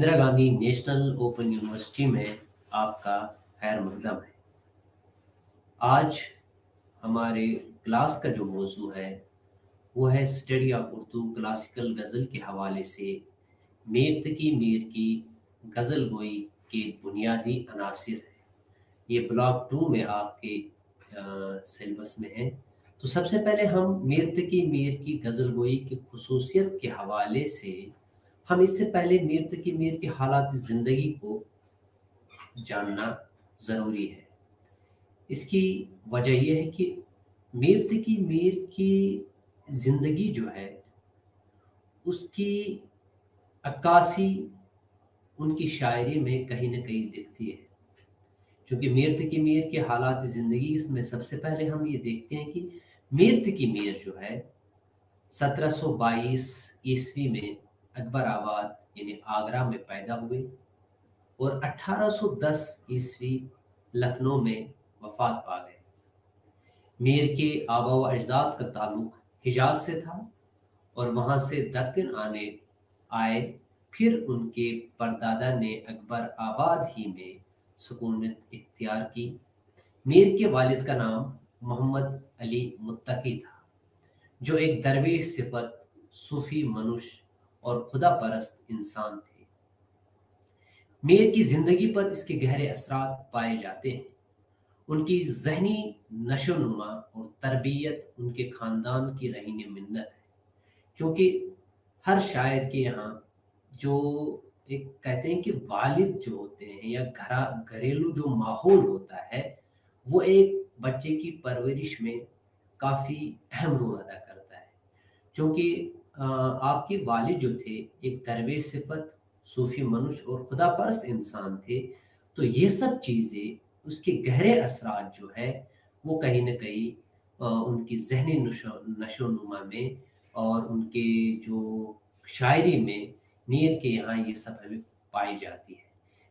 Indira Gandhi national open university में आपका खैर मकदम है। आज हमारे क्लास का जो मौजू है वो है स्टडी ऑफ उर्दू क्लासिकल गज़ल के हवाले से मीर तकी मीर की गज़ल गोई के बुनियादी अनासिर है। ये ब्लॉक 2 में आपके सिलेबस में है। तो सबसे पहले हम मीर तकी मीर की गज़ल गोई की खुसूसियत के हवाले से हम इससे पहले मीर तकी मीर की हालात ज़िंदगी को जानना ज़रूरी है। इसकी वजह यह है कि मीर तकी मीर की ज़िंदगी जो है उसकी अक्कासी उनकी शायरी में कहीं न कहीं दिखती है। चूँकि मीर तकी मीर के हालात ज़िंदगी इसमें सबसे पहले हम ये देखते हैं कि मीर तकी मीर जो है 1722 ईस्वी में अकबराबाद यानी आगरा में पैदा हुए और 1810 ईस्वी लखनऊ में वफात पा गए। मीर के आबा व अजदाद का ताल्लुक हिजाज से था और वहाँ से दक्कन आए। फिर उनके परदादा ने अकबर आबाद ही में सुकूनत इख्तियार की। मीर के वालिद का नाम मोहम्मद अली मुत्तकी था, जो एक दरवेश सिफत, सूफी मनुष्य और खुदा परस्त इंसान थे। मीर की ज़िंदगी पर इसके गहरे असरात पाए जाते हैं। उनकी ज़हनी नशोनुमा और तरबियत उनके ख़ानदान की रहीन मिन्नत है, क्योंकि हर शायर के यहाँ जो एक कहते हैं कि वालिद जो होते हैं या घरेलू जो माहौल होता है वो एक बच्चे की परवरिश में काफ़ी अहम रोल अदा करता है। क्योंकि आपके वालिद जो थे एक दरवेश सिफत, सूफी मनुष्य और खुदा परस्त इंसान थे, तो ये सब चीज़ें उसके गहरे असरात जो है वो कहीं न कहीं उनकी ज़हनी नशोनुमा में और उनके जो शायरी में मीर के यहाँ ये सब हमें पाई जाती है।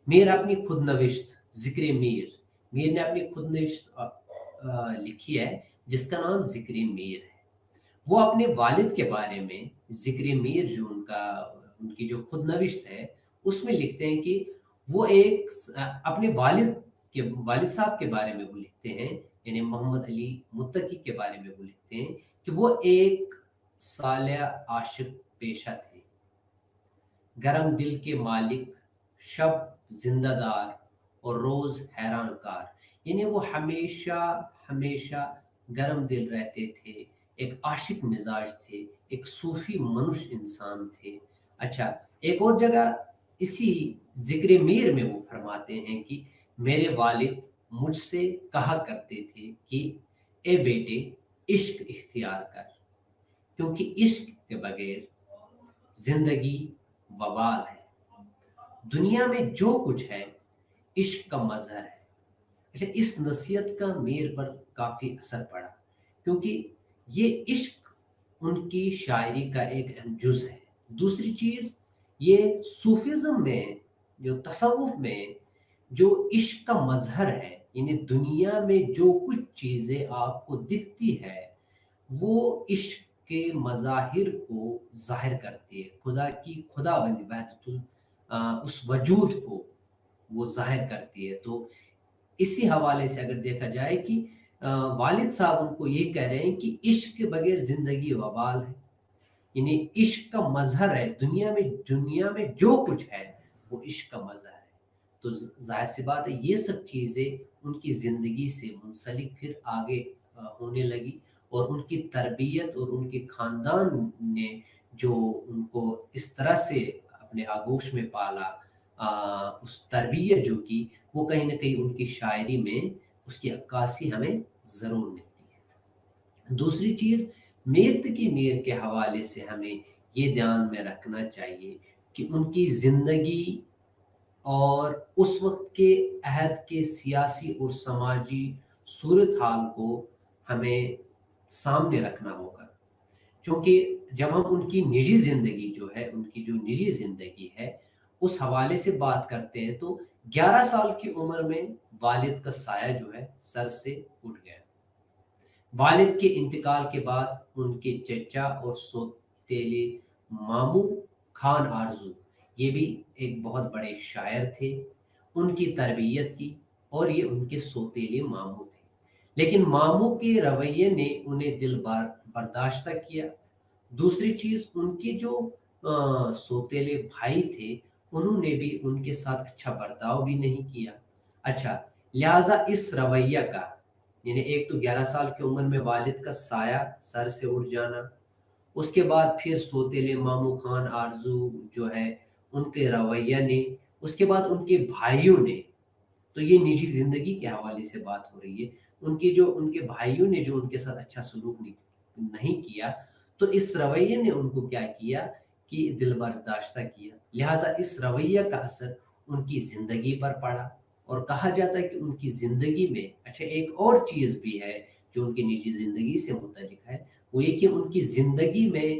मीर अपनी खुद नविश्त ज़िक्र मीर ने अपनी खुद नविश्त लिखी है जिसका नाम ज़िक्र मीर है। वो अपने वालिद के बारे में ज़िक्र मीर जो उनकी जो खुद नविश्त है उसमें लिखते हैं कि वो एक अपने वालिद साहब के बारे में वो लिखते हैं, यानी मोहम्मद अली मुत्तकी के बारे में वो लिखते हैं कि वो एक सालिया आशिक पेशा थे, गरम दिल के मालिक, शब जिंदादार और रोज़ हैरानकार। यानी वो हमेशा गरम दिल रहते थे, एक आशिक मिजाज थे, एक सूफी मनुष्य इंसान थे। अच्छा, एक और जगह इसी ज़िक्र मीर में वो फरमाते हैं कि मेरे वालिद मुझसे कहा करते थे कि ए बेटे इश्क इख्तियार कर, क्योंकि इश्क के बगैर जिंदगी बवाल है। दुनिया में जो कुछ है इश्क का मजहर है। अच्छा, इस नसीहत का मीर पर काफ़ी असर पड़ा, क्योंकि ये इश्क उनकी शायरी का एक अहम जुज़ है। दूसरी चीज़, ये सूफिज़म में जो तसव्वुफ में जो इश्क का मजहर है, यानी दुनिया में जो कुछ चीज़ें आपको दिखती है वो इश्क के मज़ाहिर को ज़ाहिर करती है, खुदा की खुदाबंदी वहदतुल उस वजूद को वो ज़ाहिर करती है। तो इसी हवाले से अगर देखा जाए कि वालिद साहब उनको ये कह रहे हैं कि इश्क के बगैर ज़िंदगी वबाल है, यानी इश्क का मजहर है। दुनिया में जो कुछ है वो इश्क का मजहर है। तो जाहिर सी बात है ये सब चीज़ें उनकी ज़िंदगी से मुंसलिक फिर आगे होने लगी और उनकी तरबियत और उनके ख़ानदान ने जो उनको इस तरह से अपने आगोश में पाला, उस तरबियत जो की वो कहीं न कहीं उनकी शायरी में उसकी अक्कासी हमें ज़रूर मिलती है। दूसरी चीज़, मीर तकी मीर के हवाले से हमें ये ध्यान में रखना चाहिए कि उनकी ज़िंदगी और उस वक़्त के अहद के सियासी और समाजी सूरत हाल को हमें सामने रखना होगा। क्योंकि जब हम उनकी निजी ज़िंदगी जो है, उनकी जो निजी ज़िंदगी है, उस हवाले से बात करते हैं तो 11 साल की उम्र में वालिद का साया जो है सर से उठ गया। वालिद के इंतकाल के बाद उनके चचा और सौतेले मामू खान आरजू, یہ بھی ایک بہت بڑے شاعر تھے، ان کی تربیت کی، اور یہ ان کے سوتیلے ماموں تھے، لیکن ماموں کے رویے نے انہیں دل برداشتہ کیا۔ دوسری چیز، ان کے جو سوتیلے بھائی تھے، انہوں نے بھی ان کے ساتھ اچھا برتاؤ بھی نہیں کیا۔ اچھا، لہٰذا اس رویہ کا، یعنی ایک تو 11 سال کی عمر میں والد کا سایہ سر سے اٹھ جانا، اس کے بعد پھر سوتیلے ماموں خان آرزو جو ہے ان کے رویہ نے، اس کے بعد ان کے بھائیوں نے، تو یہ نجی زندگی کے حوالے سے بات ہو رہی ہے، ان کے بھائیوں نے جو ان کے ساتھ اچھا سلوک نہیں کیا، تو اس رویے نے ان کو کیا کیا کہ دل برداشتہ کیا، لہٰذا اس رویہ کا اثر ان کی زندگی پر پڑا۔ اور کہا جاتا ہے کہ ان کی زندگی میں، اچھا ایک اور چیز بھی ہے جو ان کی نجی زندگی سے متعلق ہے، وہ یہ کہ ان کی زندگی میں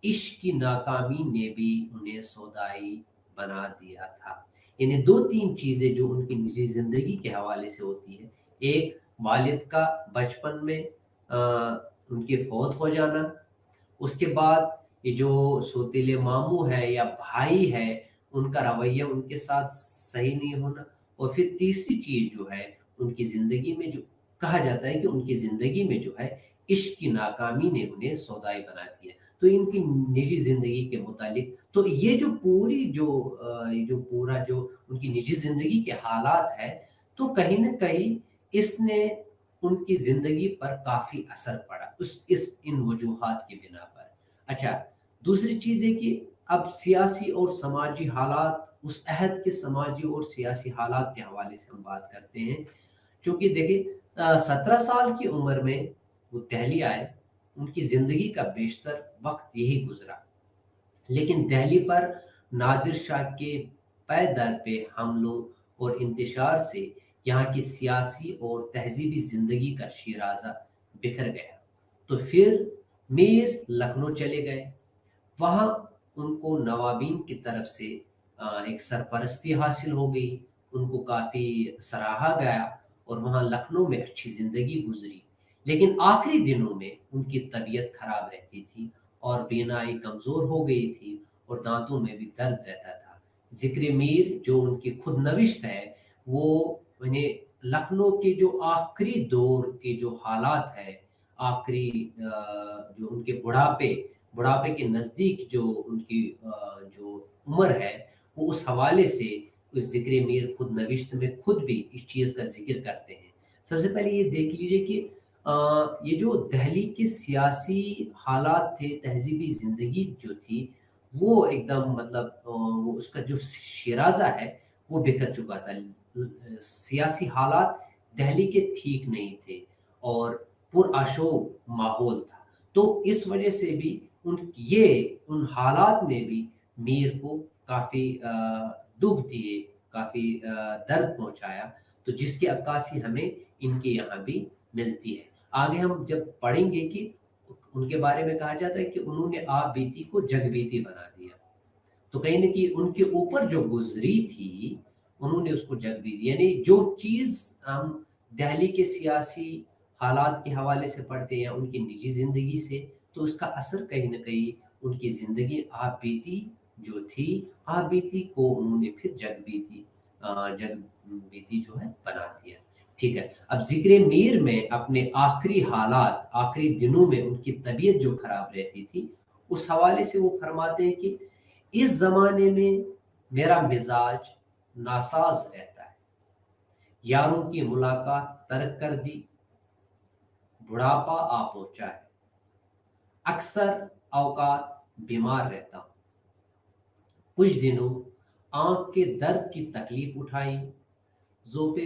عشق کی ناکامی نے بھی انہیں سودائی بنا دیا تھا۔ یعنی دو تین چیزیں جو ان کی نجی زندگی کے حوالے سے ہوتی ہے، ایک والد کا بچپن میں ان کے فوت ہو جانا، اس کے بعد یہ جو سوتیلے ماموں ہے یا بھائی ہے ان کا رویہ ان کے ساتھ صحیح نہیں ہونا، اور پھر تیسری چیز جو ہے ان کی زندگی میں، جو کہا جاتا ہے کہ ان کی زندگی میں جو ہے عشق کی ناکامی نے انہیں سودائی بنا دیا۔ تو ان کی نجی زندگی کے متعلق تو یہ جو پوری جو پورا جو ان کی نجی زندگی کے حالات ہے، تو کہیں نہ کہیں اس نے ان کی زندگی پر کافی اثر پڑا ان وجوہات کی بنا پر۔ اچھا، دوسری چیز ہے کہ اب سیاسی اور سماجی حالات، اس عہد کے سماجی اور سیاسی حالات کے حوالے سے ہم بات کرتے ہیں، چونکہ دیکھیں 17 سال کی عمر میں وہ دہلی آئے، ان کی زندگی کا بیشتر وقت یہی گزرا، لیکن دہلی پر نادر شاہ کے پے در پہ حملوں اور انتشار سے یہاں کی سیاسی اور تہذیبی زندگی کا شیرازہ بکھر گیا۔ تو پھر میر لکھنؤ چلے گئے، وہاں ان کو نوابین کی طرف سے ایک سرپرستی حاصل ہو گئی، ان کو کافی سراہا گیا، اور وہاں لکھنؤ میں اچھی زندگی گزری، لیکن آخری دنوں میں ان کی طبیعت خراب رہتی تھی، اور بینائی کمزور ہو گئی تھی، اور دانتوں میں بھی درد رہتا تھا۔ ذکر میر جو ان کی خود نوشت ہے، وہ لکھنؤ کے جو آخری دور کے جو حالات ہے، آخری جو ان کے بڑھاپے کے نزدیک جو ان کی جو عمر ہے، وہ اس حوالے سے اس ذکر میر خود نوشت میں خود بھی اس چیز کا ذکر کرتے ہیں۔ سب سے پہلے یہ دیکھ لیجئے کہ یہ جو دہلی کے سیاسی حالات تھے، تہذیبی زندگی جو تھی، وہ ایک دم مطلب وہ اس کا جو شیرازہ ہے وہ بکھر چکا تھا۔ سیاسی حالات دہلی کے ٹھیک نہیں تھے، اور پرآشوب ماحول تھا، تو اس وجہ سے بھی ان حالات نے بھی میر کو کافی دکھ دیے، کافی درد پہنچایا، تو جس کی عکاسی ہمیں ان کے یہاں بھی ملتی ہے۔ آگے ہم جب پڑھیں گے کہ ان کے بارے میں کہا جاتا ہے کہ انہوں نے آپ بیتی کو جگ بیتی بنا دیا، تو کہیں نہ کہ ان کے اوپر جو گزری تھی انہوں نے اس کو جگ بھی دیا، یعنی جو چیز ہم دہلی کے سیاسی حالات کے حوالے سے پڑھتے ہیں، ان کی نجی زندگی سے، تو اس کا اثر کہیں نہ کہیں ان کی زندگی آپ بیتی جو تھی، آپ بیتی کو انہوں نے پھر جگ بیتی جو ہے بنا دیا۔ ٹھیک ہے، اب ذکر میر میں اپنے آخری حالات، آخری دنوں میں ان کی طبیعت جو خراب رہتی تھی، اس حوالے سے وہ فرماتے ہیں کہ اس زمانے میں میرا مزاج ناساز رہتا ہے، یاروں کی ملاقات ترک کر دی، بڑھاپا آ پہنچا ہے، اکثر اوقات بیمار رہتا ہوں، کچھ دنوں آنکھ کے درد کی تکلیف اٹھائی، ذوف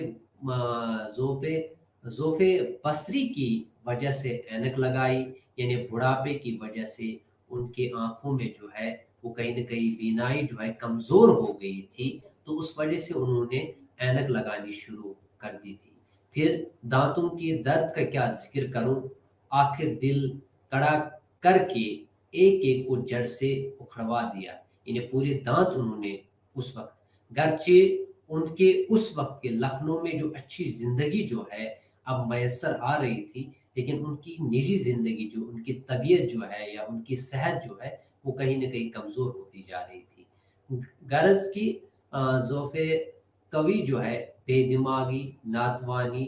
بصری کی وجہ سے اینک لگائی، یعنی بڑھاپے کی وجہ سے ان کے آنکھوں میں جو ہے وہ کہیں نہ کہیں بینائی جو ہے کمزور ہو گئی تھی، تو اس وجہ سے انہوں نے اینک لگانی شروع کر دی تھی۔ پھر دانتوں کی درد کا کیا ذکر کروں، آخر دل کڑا کر کے ایک ایک کو جڑ سے اکھڑوا دیا، یعنی پورے دانت انہوں نے اس وقت، گرچہ ان کے اس وقت کے لکھنؤ میں جو اچھی زندگی جو ہے اب میسر آ رہی تھی، لیکن ان کی نجی زندگی ان کی طبیعت جو ہے یا ان کی صحت جو ہے وہ کہیں نہ کہیں کمزور ہوتی جا رہی تھی۔ गरज की ज़ोफ़े कवि जो है बेदिमागी, नातवानी,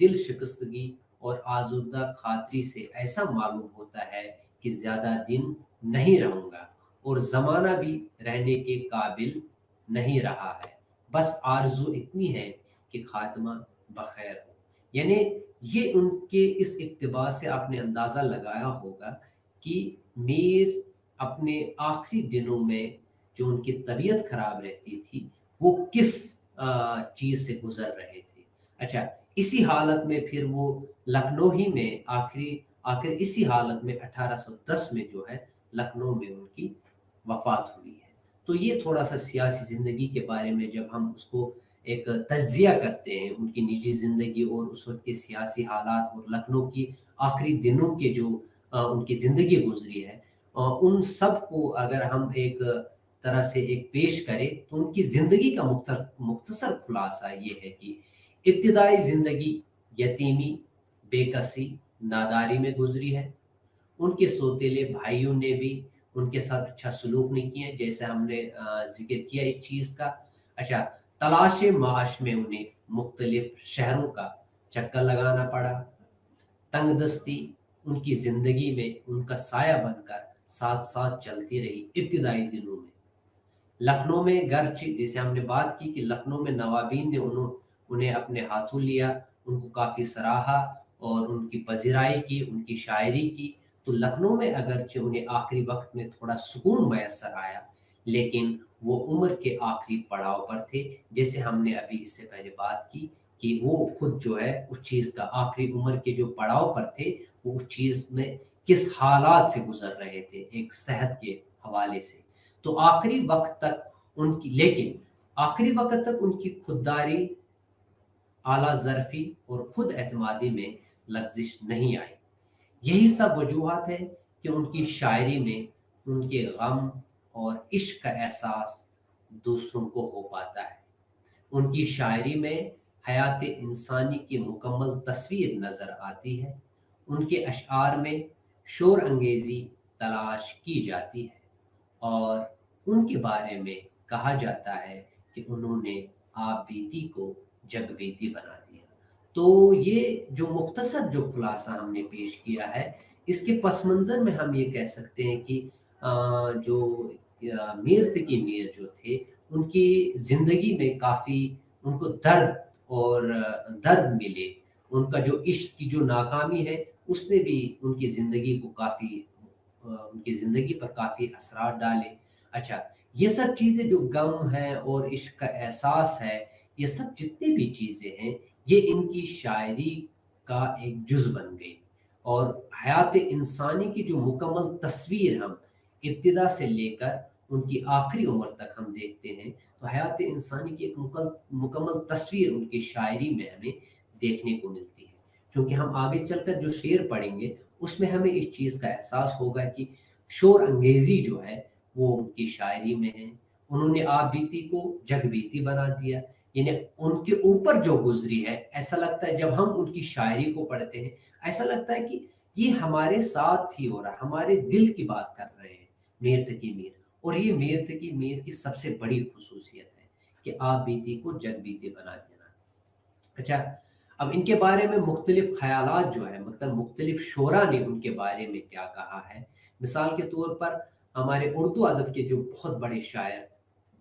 दिल शिकस्तगी और आज़ुदा खातरी से ऐसा मालूम होता है कि ज़्यादा दिन नहीं रहूँगा और ज़माना भी रहने के काबिल नहीं रहा है। बस आरज़ू इतनी है कि खात्मा बख़ैर हो। यानी ये उनके इस इक़्तिबास से आपने अंदाज़ा लगाया होगा कि मीर अपने आखिरी दिनों में जो उनकी तबीयत खराब रहती थी वो किस चीज़ से गुजर रहे थे। अच्छा, इसी हालत में फिर वो लखनऊ ही में आखिर इसी हालत में 1810 में जो है लखनऊ में उनकी वफात हुई है। तो ये थोड़ा सा सियासी ज़िंदगी के बारे में जब हम उसको एक तज्ज़िया करते हैं उनकी निजी ज़िंदगी और उस वक्त के सियासी हालात और लखनऊ की आखिरी दिनों के जो उनकी ज़िंदगी गुजरी है, उन सब को अगर हम एक तरह से एक पेश करें तो उनकी ज़िंदगी का मुख्तसर खुलासा ये है कि इब्तिदाई ज़िंदगी यतीमी, बेकसी, नादारी में गुजरी है। उनके सौतेले भाइयों ने भी उनके साथ अच्छा सलूक नहीं किया, जैसे हमने ज़िक्र किया इस चीज़ का। अच्छा, तलाश माश में उन्हें मुख्तलिफ शहरों का चक्कर लगाना पड़ा। तंगदस्ती उनकी ज़िंदगी में उनका साया बनकर साथ-साथ चलती रही इब्तिदाई दिनों में। लखनऊ में गर्चे जैसे हमने बात की कि लखनऊ में नवाबीन ने उन्हें अपने हाथों लिया, उनको काफ़ी सराहा और उनकी पज़िराई की, उनकी शायरी की। तो लखनऊ में अगरचे उन्हें आखिरी वक़्त में थोड़ा सुकून मयस्सर आया, लेकिन वो उम्र के आखिरी पड़ाव पर थे। जैसे हमने अभी इससे पहले बात की कि वो खुद जो है उस चीज़ का आखिरी उम्र के जो पड़ाव पर थे, वो उस चीज़ में किस हालात से गुज़र रहे थे, एक सेहत के हवाले से। तो आखिरी वक़्त तक उनकी खुददारी, आला ज़रफ़ी और खुद एतमादी में लग़ज़िश नहीं आई। यही सब वजूहात हैं कि उनकी शायरी में उनके गम और इश्क का एहसास दूसरों को हो पाता है। उनकी शायरी में हयात इंसानी की मुकम्मल तस्वीर नज़र आती है। उनके अशआर में शोर अंगेज़ी तलाश की जाती है और उनके बारे में कहा जाता है कि उन्होंने आप बीती को जग बीती बना दिया। तो ये जो मुख्तसर जो खुलासा हमने पेश किया है, इसके पस मंज़र में हम ये कह सकते हैं कि जो मीर तकी मीर जो थे, उनकी ज़िंदगी में काफ़ी उनको दर्द मिले। उनका जो इश्क की जो नाकामी है, उसने भी उनकी ज़िंदगी को उनकी ज़िंदगी पर काफ़ी असरात डाले। अच्छा, ये सब चीज़ें जो गम है और इश्क का एहसास है, ये सब जितनी भी चीज़ें हैं, ये इनकी शायरी का एक जुज़ बन गई और हयात इंसानी की जो मुकम्मल तस्वीर हम इब्तिदा से लेकर उनकी आखिरी उम्र तक हम देखते हैं, तो हयात इंसानी की एक मुकम्मल तस्वीर उनकी शायरी में हमें देखने को मिलती है। क्योंकि हम आगे चलकर जो शेर पढ़ेंगे, उसमें हमें इस चीज़ का एहसास होगा कि शोर अंगेज़ी जो है, वो उनकी शायरी में है। उन्होंने आप बीती को जग बीती बना दिया, यानी उनके ऊपर जो गुज़री है, ऐसा लगता है जब हम उनकी शायरी को पढ़ते हैं, ऐसा लगता है कि ये हमारे साथ ही हो रहा है, हमारे दिल की बात कर रहे हैं, मीर तकी मीर। और ये मीर तकी मीर की सबसे बड़ी ख़ुसूसियत है कि आप बीती को जग बीती बना देना। अच्छा, अब इनके बारे में मुख्तलिफ ख़यालात जो है, मतलब मुख्तलिफ शोरा ने उनके बारे में क्या कहा है। मिसाल के तौर पर हमारे उर्दू अदब के जो बहुत बड़े शायर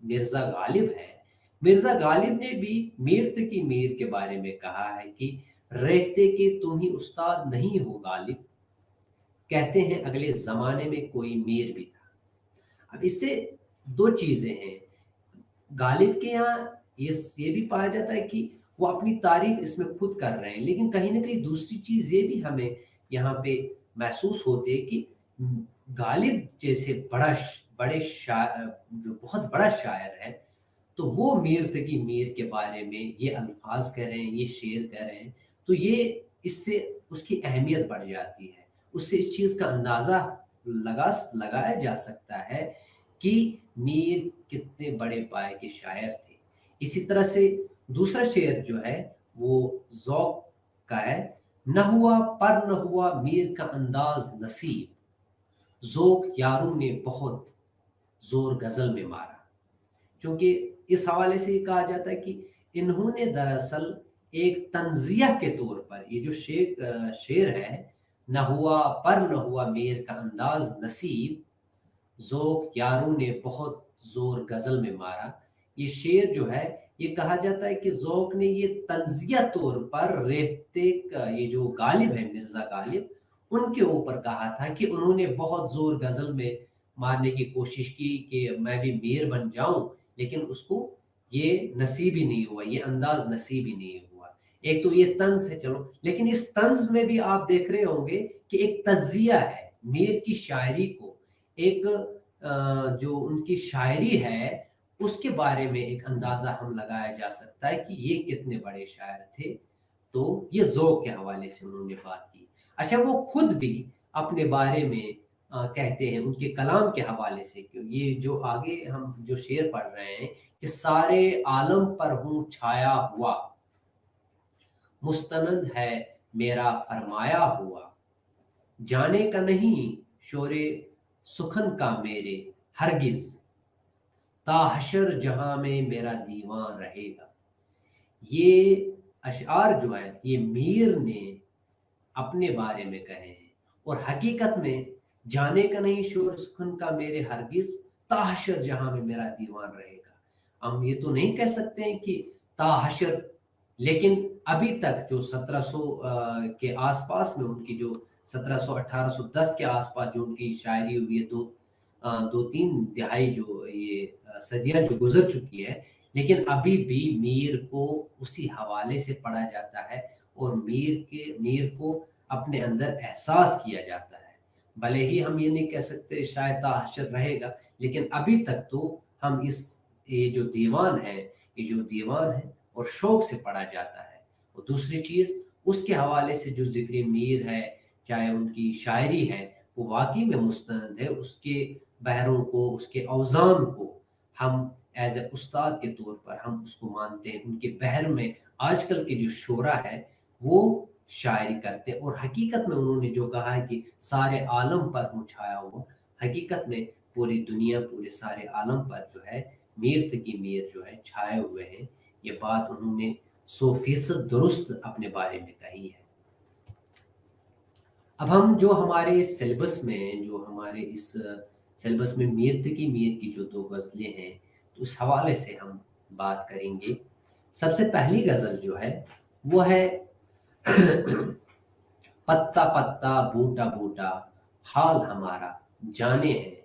मिर्ज़ा गालिब हैं, मिर्ज़ा गालिब ने भी मीर तकी मीर के बारे में कहा है कि रहते के तुम ही उस्ताद नहीं हो गालिब, कहते हैं अगले ज़माने में कोई मीर भी था। अब इससे 2 चीज़ें हैं। गालिब के यहाँ ये भी पाया जाता है कि वो अपनी तारीफ़ इसमें खुद कर रहे हैं, लेकिन कहीं न कहीं दूसरी चीज़ ये भी हमें यहाँ पे महसूस होती है कि गालिब जैसे बड़े जो बहुत बड़ा शायर है, तो वो मीर तकी मीर के बारे में ये अल्फ़ाज़ कह रहे हैं, ये शेर कह रहे हैं, तो ये इससे उसकी अहमियत बढ़ जाती है। उससे इस चीज़ का अंदाज़ा लगाया जा सकता है कि मीर कितने बड़े पाए के शायर थे। इसी तरह से दूसरा शेर जो है वो ज़ौक़ का है, न हुआ पर न हुआ मीर का अंदाज़ नसीब, ज़ौक़ यारों ने बहुत ज़ोर गज़ल में मारा। चूंकि इस हवाले से ये कहा जाता है कि इन्होंने दरअसल एक तंजिया के तौर पर, ये जो शेर है, न हुआ पर न हुआ मेर का अंदाज नसीब, ज़ोक यारों ने बहुत जोर गजल में मारा, ये शेर जो है ये कहा जाता है कि ज़ोक ने ये तंजिया तौर पर रेहते का ये जो गालिब है मिर्ज़ा गालिब, उनके ऊपर कहा था कि उन्होंने बहुत जोर गजल में मारने की कोशिश की कि मैं भी मीर बन जाऊं, लेकिन उसको ये नसीब ही नहीं हुआ, ये अंदाज नसीब ही नहीं हुआ। एक तो ये तंज है, चलो, लेकिन इस तंज में भी आप देख रहे होंगे कि एक तजिया है मीर की शायरी को, एक जो उनकी शायरी है उसके बारे में एक अंदाजा हम लगाया जा सकता है कि ये कितने बड़े शायर थे। तो ये ज़ौक़ के हवाले से उन्होंने बात की। अच्छा, वो खुद भी अपने बारे में कहते हैं उनके कलाम के हवाले से, कि ये जो आगे हम जो शेर पढ़ रहे हैं कि सारे आलम पर हूँ छाया हुआ, मुस्तनद है मेरा फरमाया हुआ, जाने का नहीं शोरे सुखन का मेरे हरगिज, ताहशर जहां में मेरा दीवान रहेगा। ये अशआर जो है ये मीर ने अपने बारे में कहे हैं, और हकीकत में जाने का नहीं शोर सुखन का मेरे हरगिज, ताहशर जहां में मेरा दीवान रहेगा। हम ये तो नहीं कह सकते हैं कि ताहशर, लेकिन अभी तक जो 1700 के आसपास में उनकी जो 1700-1810 के आसपास जो उनकी शायरी हुई है, दो तीन दिहाई जो ये सदियां जो गुजर चुकी है, लेकिन अभी भी मीर को उसी हवाले से पढ़ा जाता है और मीर को अपने अंदर एहसास किया जाता है। भले ही हम ये नहीं कह सकते शायद ताहशर रहेगा, लेकिन अभी तक तो हम ये जो दीवान है और शौक से पढ़ा जाता है। और दूसरी चीज़, उसके हवाले से जो ज़िक्र मीर है, चाहे उनकी शायरी है, वो वाकई में मुस्तनद है। उसके बहरों को, उसके औज़ान को हम एज ए उस्ताद के तौर पर हम उसको मानते हैं। उनके बहर में आजकल के जो शोरा है वो शायरी करते हैं, और हकीकत में उन्होंने जो कहा है कि सारे आलम पर हूँ छाया हुआ, हकीकत में पूरी दुनिया, पूरे सारे आलम पर जो है मीर तकी मीर जो है छाए हुए हैं। ये बात उन्होंने 100% दुरुस्त अपने बारे में कही है। अब हम जो हमारे सिलेबस में, जो हमारे इस सिलेबस में मीर तकी मीर की जो दो गज़लें हैं, तो उस हवाले से हम बात करेंगे। सबसे पहली गज़ल जो है वो है पत्ता पत्ता बूटा बूटा हाल हमारा जाने है,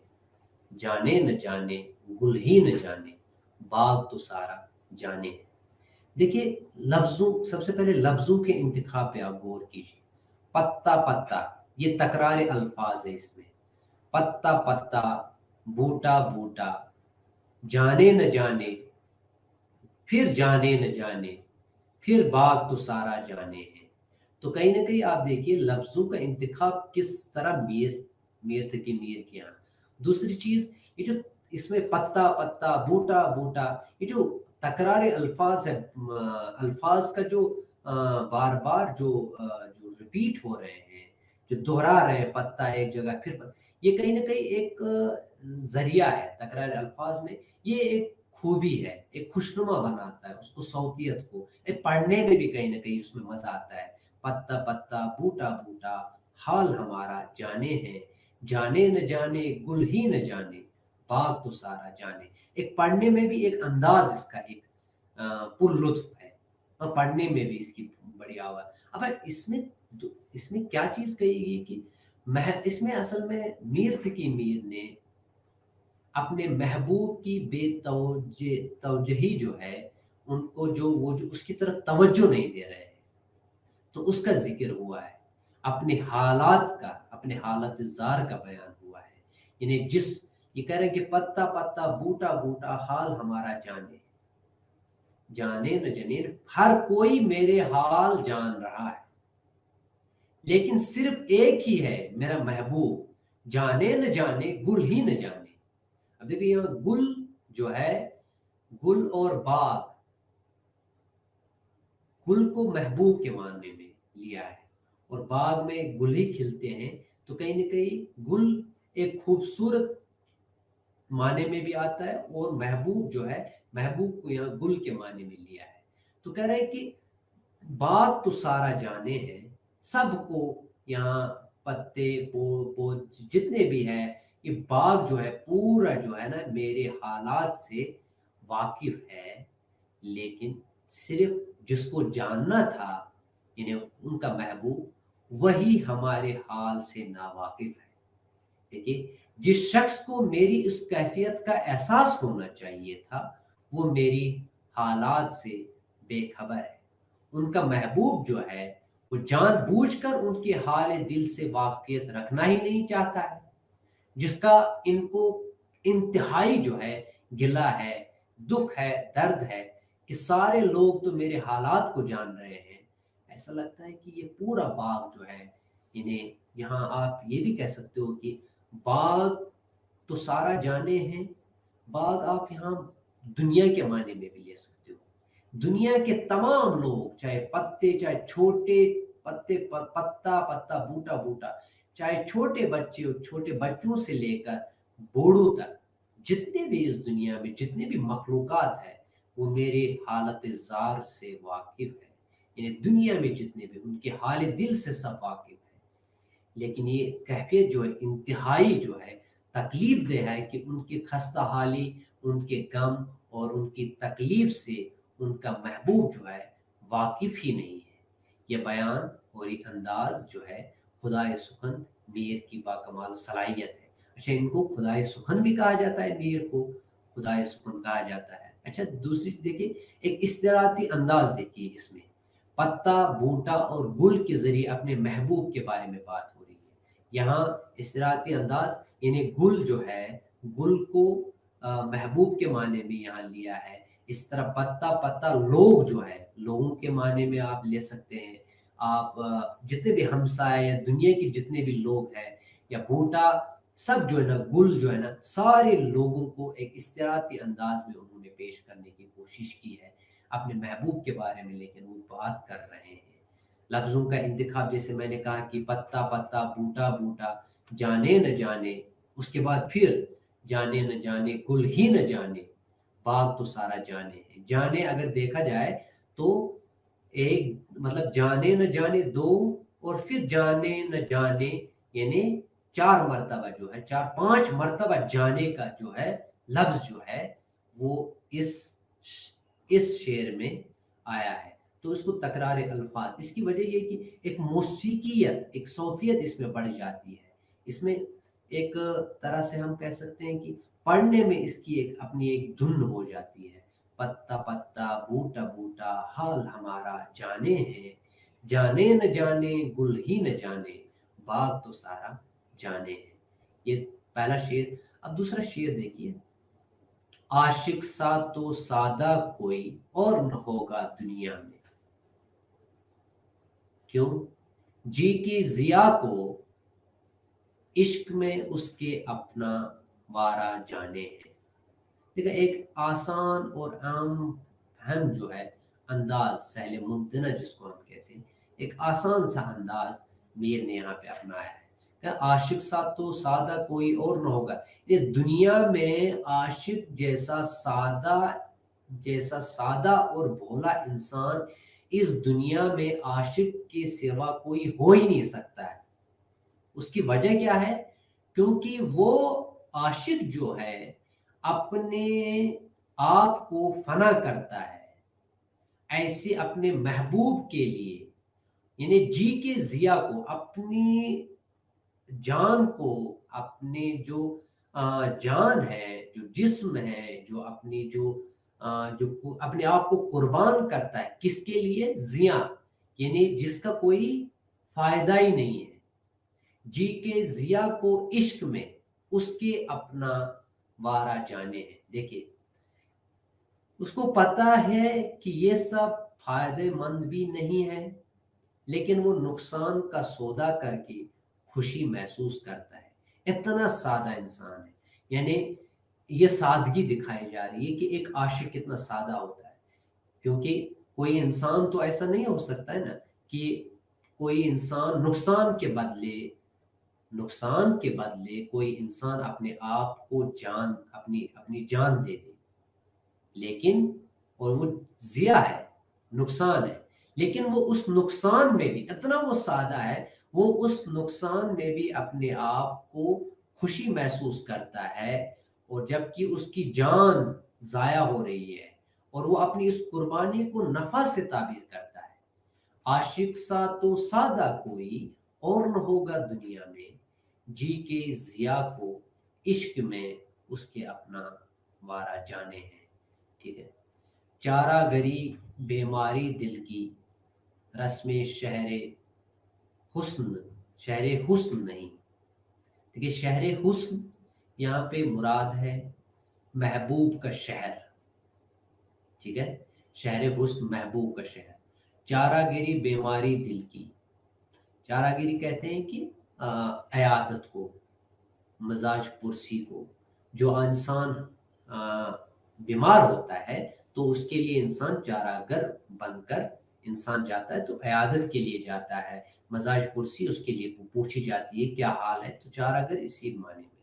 जाने न जाने गुल ही न जाने बाग तो सारा जाने है। देखिए, लफ्जों, सबसे पहले लफ्जों के इंतखाब पे आप गौर कीजिए। पत्ता पत्ता, ये तकरार अल्फाज है इसमें। पत्ता पत्ता, बूटा बूटा, जाने न जाने, फिर जाने न जाने, फिर बाग तो सारा जाने है। तो कहीं ना कहीं आप देखिए लफ्जों का इंतखाब किस तरह मीर तकी मीर के यहाँ। दूसरी चीज, ये जो इसमें पत्ता पत्ता बूटा बूटा, ये जो तकरार अल्फाज है, अल्फाज का जो बार बार जो रिपीट हो रहे हैं, जो दोहरा रहे हैं, पत्ता एक जगह फिर ये कहीं ना कहीं एक जरिया है तकरार अल्फाज में। ये एक खूबी है, एक खुशनुमा बनाता है उसको, सौतियत को, एक पढ़ने में भी कहीं ना कहीं उसमें मजा आता है। पत्ता पत्ता बूटा बूटा हाल हमारा जाने है, जाने न जाने गुल ही न जाने बाग तो सारा जाने। एक पढ़ने में भी एक अंदाज इसका एक पुरलुत्फ है, और पढ़ने में भी इसकी बड़ी आवाज। अब इसमें क्या चीज कही कि इसमें असल में मीर तकी मीर ने अपने महबूब की बेतवजही जो है, उनको जो उसकी तरफ तवज्जो नहीं दे रहे हैं, तो उसका जिक्र हुआ है। अपने हालात का, अपने हालत जार का बयान हुआ है। यानी ये कह रहे हैं कि पत्ता पत्ता बूटा बूटा हाल हमारा जाने, जाने न जाने, हर कोई मेरे हाल जान रहा है, लेकिन सिर्फ एक ही है मेरा महबूब, जाने न जाने गुल ही न जाने। अब देखिए यहाँ गुल जो है, गुल और बाग, गुल को महबूब के मानने में लिया है, और बाग में गुल ही खिलते हैं। तो कहीं ना कहीं गुल एक खूबसूरत معنی میں بھی آتا ہے، اور محبوب جو ہے، محبوب کو یہاں گل کے معنی میں لیا ہے۔ تو کہہ رہے ہیں کہ باغ تو سارا جانے ہیں، سب کو یہاں پتے جتنے بھی ہیں، یہ باغ جو ہے پورا جو ہے نا میرے حالات سے واقف ہے، لیکن صرف جس کو جاننا تھا یعنی ان کا محبوب، وہی ہمارے حال سے ناواقف ہے۔ دیکھیے، جس شخص کو میری اس کیفیت کا احساس ہونا چاہیے تھا، وہ میری حالات سے بے خبر ہے۔ ان کا محبوب جو ہے وہ جان بوجھ کر ان کے حال دل سے واقفیت رکھنا ہی نہیں چاہتا ہے، جس کا ان کو انتہائی جو ہے گلہ ہے، دکھ ہے، درد ہے کہ سارے لوگ تو میرے حالات کو جان رہے ہیں۔ ایسا لگتا ہے کہ یہ پورا باغ جو ہے، انہیں یہاں آپ یہ بھی کہہ سکتے ہو کہ باغ تو سارا جانے ہیں۔ باغ آپ یہاں دنیا کے معنی میں بھی لے سکتے ہو، دنیا کے تمام لوگ، چاہے پتے، چاہے چھوٹے پتے، پتا پتا، بوٹا بوٹا، چاہے چھوٹے بچے ہو، چھوٹے بچوں سے لے کر بوڑھوں تک، جتنے بھی اس دنیا میں جتنے بھی مخلوقات ہیں، وہ میرے حالت زار سے واقف ہے۔ یعنی دنیا میں جتنے بھی ان کے حال دل سے سب واقف ہیں، لیکن یہ کیفیت جو ہے انتہائی جو ہے تکلیف دہ ہے کہ ان کی خستہ حالی، ان کے غم اور ان کی تکلیف سے ان کا محبوب جو ہے واقف ہی نہیں ہے۔ یہ بیان اور یہ انداز جو ہے خدائے سخن میر کی باکمال صلاحیت ہے۔ اچھا، ان کو خدائے سخن بھی کہا جاتا ہے، میر کو خدائے سخن کہا جاتا ہے۔ اچھا، دوسری دیکھیے، ایک استراحتی انداز دیکھیے، اس میں پتا، بوٹا اور گل کے ذریعے اپنے محبوب کے بارے میں بات ہو رہی ہے۔ یہاں استراحتی انداز یعنی گل جو ہے، گل کو محبوب کے معنی میں یہاں لیا ہے۔ اس طرح پتا پتا لوگ جو ہے، لوگوں کے معنی میں آپ لے سکتے ہیں۔ آپ جتنے بھی ہمسائے یا دنیا کے جتنے بھی لوگ ہیں، یا بوٹا، سب جو ہے نا، گل جو ہے نا، سارے لوگوں کو ایک استراحتی انداز میں انہوں نے پیش کرنے کی کوشش کی ہے اپنے محبوب کے بارے میں، لیکن وہ بات کر رہے ہیں۔ لفظوں کا انتخاب، جیسے میں نے کہا کہ پتا پتا، بوٹا بوٹا، جانے نہ جانے، اس کے بعد پھر جانے نہ جانے، گل ہی نہ جانے، باغ تو سارا جانے ہے۔ جانے اگر دیکھا جائے تو ایک مطلب جانے نہ جانے دو، اور پھر جانے نہ جانے یعنی 4 مرتبہ جو ہے، 4-5 مرتبہ جانے کا جو ہے لفظ جو ہے وہ اس شعر میں آیا ہے۔ تو اس کو تکرار الفاظ، اس کی وجہ یہ کہ ایک موسیقیت، ایک صوتیت اس میں بڑھ جاتی ہے۔ اس میں ایک طرح سے ہم کہہ سکتے ہیں کہ پڑھنے میں اس کی ایک اپنی ایک دھن ہو جاتی ہے۔ پتا پتا، بوٹا بوٹا، حال ہمارا جانے ہیں، جانے نہ جانے، گل ہی نہ جانے، باغ تو سارا جانے ہیں۔ یہ پہلا شعر۔ اب دوسرا شعر دیکھیے، عاشق سا تو سادہ کوئی اور نہ ہوگا دنیا میں، کیوں جی کی ضیا کو عشق میں اس کے اپنا وارا جانے ہے۔ دیکھیں، ایک آسان اور عام فہم جو ہے انداز، سہل ممتنع جس کو ہم کہتے ہیں، ایک آسان سا انداز میر نے یہاں پہ اپنایا ہے کہ عاشق سا تو سادہ کوئی اور نہ ہوگا۔ یہ دنیا میں عاشق جیسا سادہ اور بھولا انسان اس دنیا میں عاشق کے سوا کوئی ہو ہی نہیں سکتا ہے۔ اس کی وجہ کیا ہے؟ کیونکہ وہ عاشق جو ہے اپنے آپ کو فنا کرتا ہے ایسے اپنے محبوب کے لیے، یعنی جی کے ضیا کو، اپنی جان کو، اپنے جو جان ہے، جو جسم ہے، جو اپنے آپ کو قربان کرتا ہے، کس کے لیے؟ ضیا، یعنی جس کا کوئی فائدہ ہی نہیں ہے۔ جی کے ضیا کو عشق میں اس کے اپنا وارا جانے ہے۔ دیکھیے، اس کو پتا ہے کہ یہ سب فائدے مند بھی نہیں ہے، لیکن وہ نقصان کا سودا کر کے خوشی محسوس کرتا ہے۔ اتنا سادہ انسان ہے، یعنی یہ سادگی دکھائی جا رہی ہے کہ ایک عاشق کتنا سادہ ہوتا ہے۔ کیونکہ کوئی انسان تو ایسا نہیں ہو سکتا ہے نا کہ کوئی انسان نقصان کے بدلے نقصان کے بدلے کوئی انسان اپنے آپ کو اپنی جان دے دے، لیکن اور وہ ضیاء ہے، نقصان ہے، لیکن وہ اس نقصان میں بھی اتنا وہ سادہ ہے، وہ اس نقصان میں بھی اپنے آپ کو خوشی محسوس کرتا ہے، اور جبکہ اس کی جان ضائع ہو رہی ہے اور وہ اپنی اس قربانی کو نفع سے تعبیر کرتا ہے۔ عاشق سا تو سادہ کوئی اور نہ ہوگا دنیا میں، جی کے ضیاء کو عشق میں اس کے اپنا وارا جانے ہیں۔ ٹھیک ہے، چارہ گری بیماری دل کی، رسم شہر حسن نہیں۔ دیکھیے شہر حسن یہاں پہ مراد ہے محبوب کا شہر، ٹھیک ہے، شہر حسن محبوب کا شہر۔ چارہ گری بیماری دل کی، چارہ گری کہتے ہیں کہ عیادت کو، مزاج پرسی کو، جو انسان بیمار ہوتا ہے تو اس کے لیے انسان چارہ گر بن کر انسان جاتا ہے، تو عیادت کے لیے جاتا ہے، مزاج پرسی اس کے لیے پوچھی جاتی ہے کیا حال ہے، تو چارہ گر اسی معنی میں۔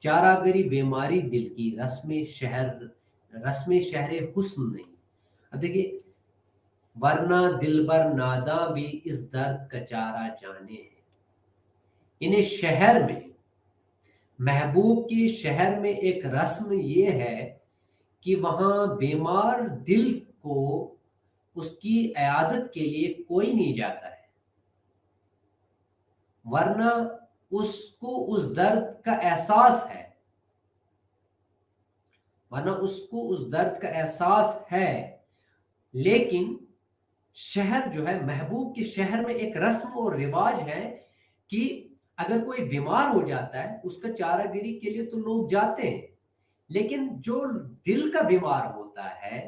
چارہ گری بیماری دل کی، رسم شہر حسن نہیں۔ اب دیکھیے، ورنہ دلبر ناداں بھی اس درد کا چارہ جانے ہیں۔ انہیں شہر میں، محبوب کے شہر میں ایک رسم یہ ہے کہ وہاں بیمار دل کو اس کی عیادت کے لیے کوئی نہیں جاتا ہے، ورنہ اس کو اس درد کا احساس ہے، لیکن شہر جو ہے، محبوب کے شہر میں ایک رسم اور رواج ہے کہ اگر کوئی بیمار ہو جاتا ہے اس کا چارہ گری کے لیے تو لوگ جاتے ہیں، لیکن جو دل کا بیمار ہوتا ہے،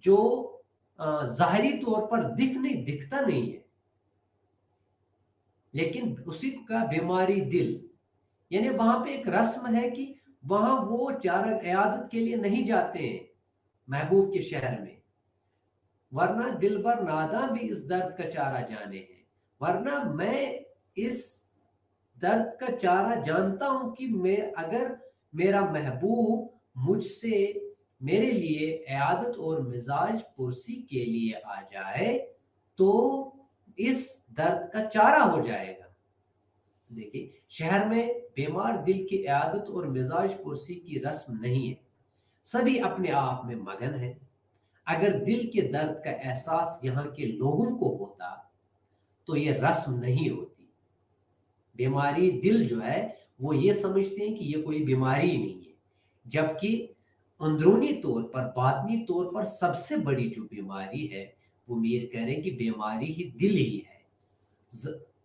جو ظاہری طور پر دکھتا نہیں ہے، لیکن اسی کا بیماری دل، یعنی وہاں پہ ایک رسم ہے کہ وہاں وہ چارہ عیادت کے لیے نہیں جاتے ہیں محبوب کے شہر میں۔ ورنہ دل بر ناداں بھی اس درد کا چارہ جانے ہیں، ورنہ میں اس درد کا چارہ جانتا ہوں کہ اگر میرا محبوب مجھ سے میرے لیے عیادت اور مزاج پرسی کے لیے آ جائے تو اس درد کا چارہ ہو جائے گا۔ دیکھیں، شہر میں بیمار دل کی عیادت اور مزاج پرسی کی رسم نہیں ہے، سبھی اپنے آپ میں مگن ہیں۔ اگر دل کے درد کا احساس یہاں کے لوگوں کو ہوتا تو یہ رسم نہیں ہوتی۔ بیماری دل جو ہے وہ یہ سمجھتے ہیں کہ یہ کوئی بیماری نہیں ہے، جبکہ اندرونی طور پر، باطنی طور پر سب سے بڑی جو بیماری ہے وہ میر کہہ رہے ہیں کہ بیماری ہی دل ہی ہے۔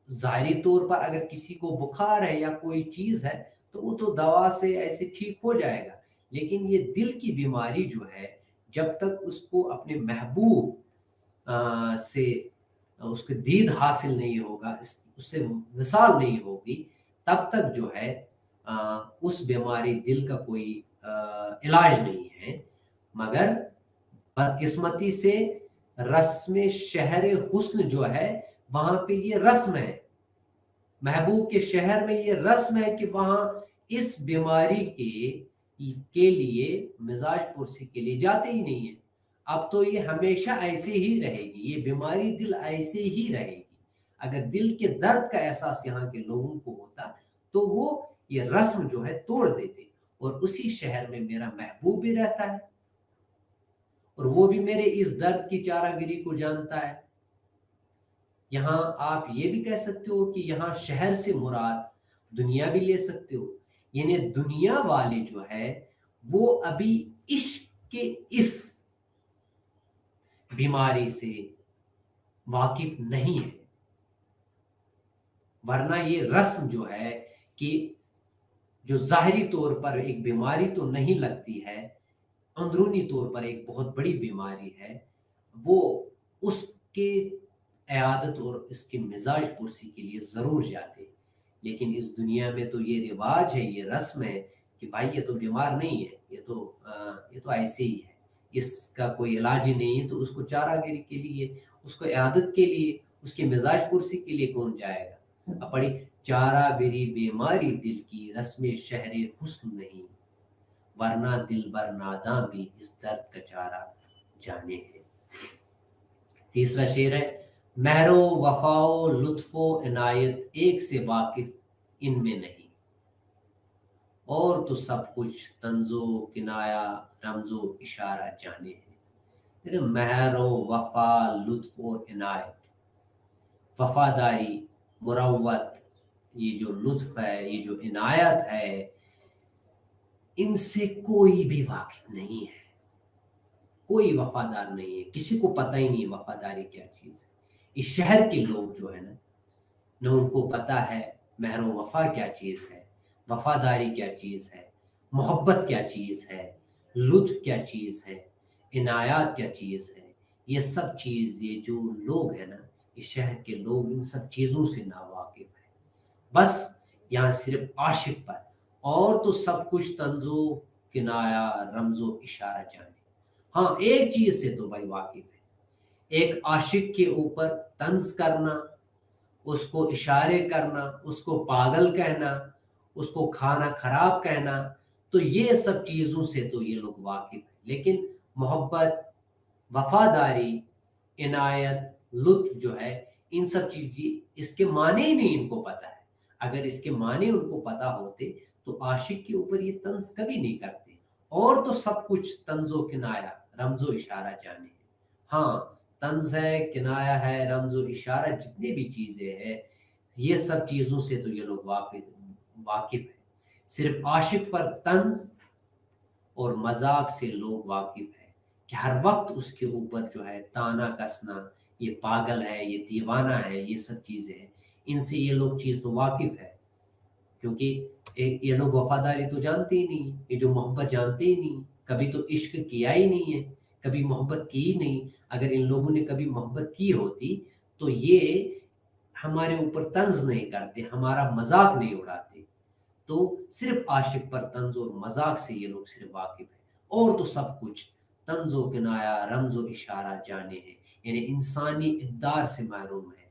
ظاہری طور پر اگر کسی کو بخار ہے یا کوئی چیز ہے تو وہ تو دوا سے ایسے ٹھیک ہو جائے گا، لیکن یہ دل کی بیماری جو ہے، جب تک اس کو اپنے محبوب سے اس کے دید حاصل نہیں ہوگا، اس سے وصال نہیں ہوگی، تب تک جو ہے اس بیماری دل کا کوئی علاج نہیں ہے۔ مگر بدقسمتی سے رسم شہر حسن جو ہے وہاں پہ یہ رسم ہے، محبوب کے شہر میں یہ رسم ہے کہ وہاں اس بیماری کے لیے، مزاج پرسی کے لیے جاتے ہی نہیں ہیں۔ اب تو یہ ہمیشہ ایسے ہی رہے گی، یہ بیماری دل ایسے ہی رہے گی۔ اگر دل کے درد کا احساس یہاں کے لوگوں کو ہوتا تو وہ یہ رسم جو ہے توڑ دیتے، اور اسی شہر میں میرا محبوب بھی رہتا ہے اور وہ بھی میرے اس درد کی چارہ گری کو جانتا ہے۔ یہاں آپ یہ بھی کہہ سکتے ہو کہ یہاں شہر سے مراد دنیا بھی لے سکتے ہو، یعنی دنیا والے جو ہے وہ ابھی عشق کے اس بیماری سے واقف نہیں ہے، ورنہ یہ رسم جو ہے کہ جو ظاہری طور پر ایک بیماری تو نہیں لگتی ہے، اندرونی طور پر ایک بہت بڑی بیماری ہے، وہ اس کے عیادت اور اس کے مزاج پرسی کے لیے ضرور جاتے۔ لیکن اس دنیا میں تو یہ رواج ہے، یہ رسم ہے کہ بھائی یہ تو بیمار نہیں ہے، یہ تو ایسے ہی ہے، اس کا کوئی علاج ہی نہیں ہے، تو اس کو چارہ گری کے لیے، اس کو عیادت کے لیے، اس کے مزاج پرسی کے لیے کون جائے گا۔ اب پڑھی چارہ گری بیماری دل کی رسم شہر حسن نہیں، ورنہ دل بر ناداں بھی اس درد کا چارہ جانے ہے۔ تیسرا شعر ہے، مہر و وفا و لطف و عنایت ایک سے واقف ان میں نہیں، اور تو سب کچھ طنز و کنایا رمز و اشارہ جانے ہے۔ لیکن مہر و وفا، لطف و عنایت، وفاداری، مروت، یہ جو لطف ہے، یہ جو عنایت ہے، ان سے کوئی بھی واقف نہیں ہے، کوئی وفادار نہیں ہے، کسی کو پتہ ہی نہیں وفاداری کیا چیز ہے۔ اس شہر کے لوگ جو ہے نا، نہ ان کو پتہ ہے مہر و وفا کیا چیز ہے، وفاداری کیا چیز ہے، محبت کیا چیز ہے، لطف کیا چیز ہے، عنایات کیا چیز ہے۔ یہ سب چیز، یہ جو لوگ ہیں نا، اس شہر کے لوگ ان سب چیزوں سے ناواقف ہیں۔ بس یہاں صرف عاشق پر، اور تو سب کچھ طنز و کنایا رمز و اشارہ جانے۔ ہاں ایک چیز سے تو بھائی واقف ہے، ایک عاشق کے اوپر طنز کرنا، اس کو اشارے کرنا، اس کو پاگل کہنا، اس کو کھانا خراب کہنا، تو یہ سب چیزوں سے تو یہ لوگ واقف ہیں۔ لیکن محبت، وفاداری، عنایت، لطف جو ہے، ان سب چیز اس کے معنی ہی نہیں ان کو پتہ ہے۔ اگر اس کے معنی ان کو پتہ ہوتے تو عاشق کے اوپر یہ طنز کبھی نہیں کرتے، اور تو سب کچھ طنز و کنایا رمز و اشارہ جانے ہیں۔ ہاں طنز ہے، کنایا ہے، رمز و اشارہ، جتنے بھی چیزیں ہیں، یہ سب چیزوں سے تو یہ لوگ واقف ہیں۔ صرف عاشق پر طنز اور مذاق سے لوگ واقف ہیں کہ ہر وقت اس کے اوپر جو ہے تانا کسنا، یہ پاگل ہے، یہ دیوانہ ہے، یہ سب چیزیں ہیں، ان سے یہ لوگ چیز تو واقف ہے، کیونکہ یہ لوگ وفاداری تو جانتے ہی نہیں، یہ جو محبت جانتے ہی نہیں، کبھی تو عشق کیا ہی نہیں ہے، کبھی محبت کی ہی نہیں۔ اگر ان لوگوں نے کبھی محبت کی ہوتی تو یہ ہمارے اوپر طنز نہیں کرتے، ہمارا مذاق نہیں اڑاتے۔ تو صرف عاشق پر طنز اور مذاق سے یہ لوگ صرف واقف ہیں، اور تو سب کچھ طنز و کنایا رمز و اشارہ جانے ہیں، یعنی انسانی اقدار سے محروم ہے۔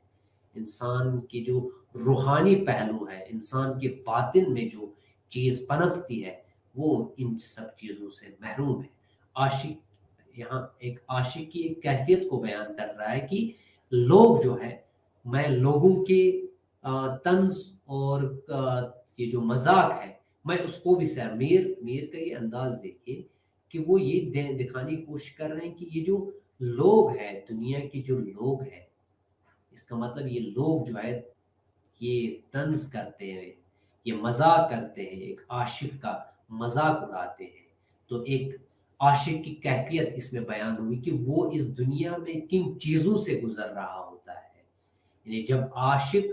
انسان کی جو روحانی پہلو ہے، انسان کے باطن میں جو چیز پنپتی ہے، وہ ان سب چیزوں سے محروم ہے۔ عاشق یہاں ایک عاشق کی ایک کیفیت کو بیان کر رہا ہے کہ لوگ جو ہے، میں لوگوں کے طنز اور یہ جو مذاق ہے، میں اس کو بھی سر میر کا یہ انداز دیکھیے کہ وہ یہ دکھانے کی کوشش کر رہے ہیں کہ یہ جو لوگ ہیں، دنیا کے جو لوگ ہیں، اس کا مطلب یہ لوگ جو ہے یہ طنز کرتے ہیں، یہ مذاق کرتے ہیں، ایک عاشق کا مذاق اڑاتے ہیں۔ تو ایک عاشق کی کیفیت اس میں بیان ہوئی کہ وہ اس دنیا میں کن چیزوں سے گزر رہا ہوتا ہے۔ یعنی جب عاشق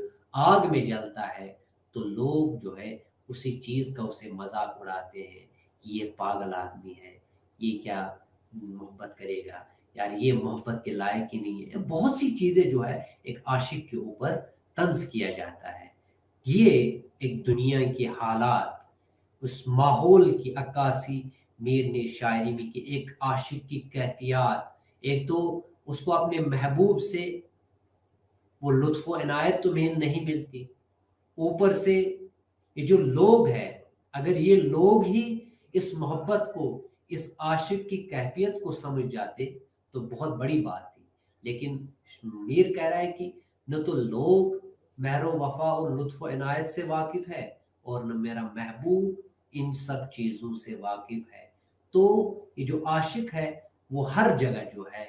آگ میں جلتا ہے تو لوگ جو ہے اسی چیز کا اسے مذاق اڑاتے ہیں کہ یہ پاگل آدمی ہے، یہ کیا محبت کرے گا، یار یہ محبت کے لائق ہی نہیں ہے۔ بہت سی چیزیں جو ہے ایک عاشق کے اوپر طنز کیا جاتا ہے۔ یہ ایک دنیا کے حالات، اس ماحول کی عکاسی میر نے شاعری میں کی۔ ایک عاشق کی کیفیات، ایک تو اس کو اپنے محبوب سے وہ لطف و عنایت تمہیں نہیں ملتی، اوپر سے یہ جو لوگ ہیں، اگر یہ لوگ ہی اس محبت کو، اس عاشق کی کیفیت کو سمجھ جاتے تو بہت بڑی بات تھی۔ لیکن میر کہہ رہا ہے کہ نہ تو لوگ مہر و وفا اور لطف و عنایت سے واقف ہے، اور نہ میرا محبوب ان سب چیزوں سے واقف ہے۔ تو یہ جو عاشق ہے وہ ہر جگہ جو ہے،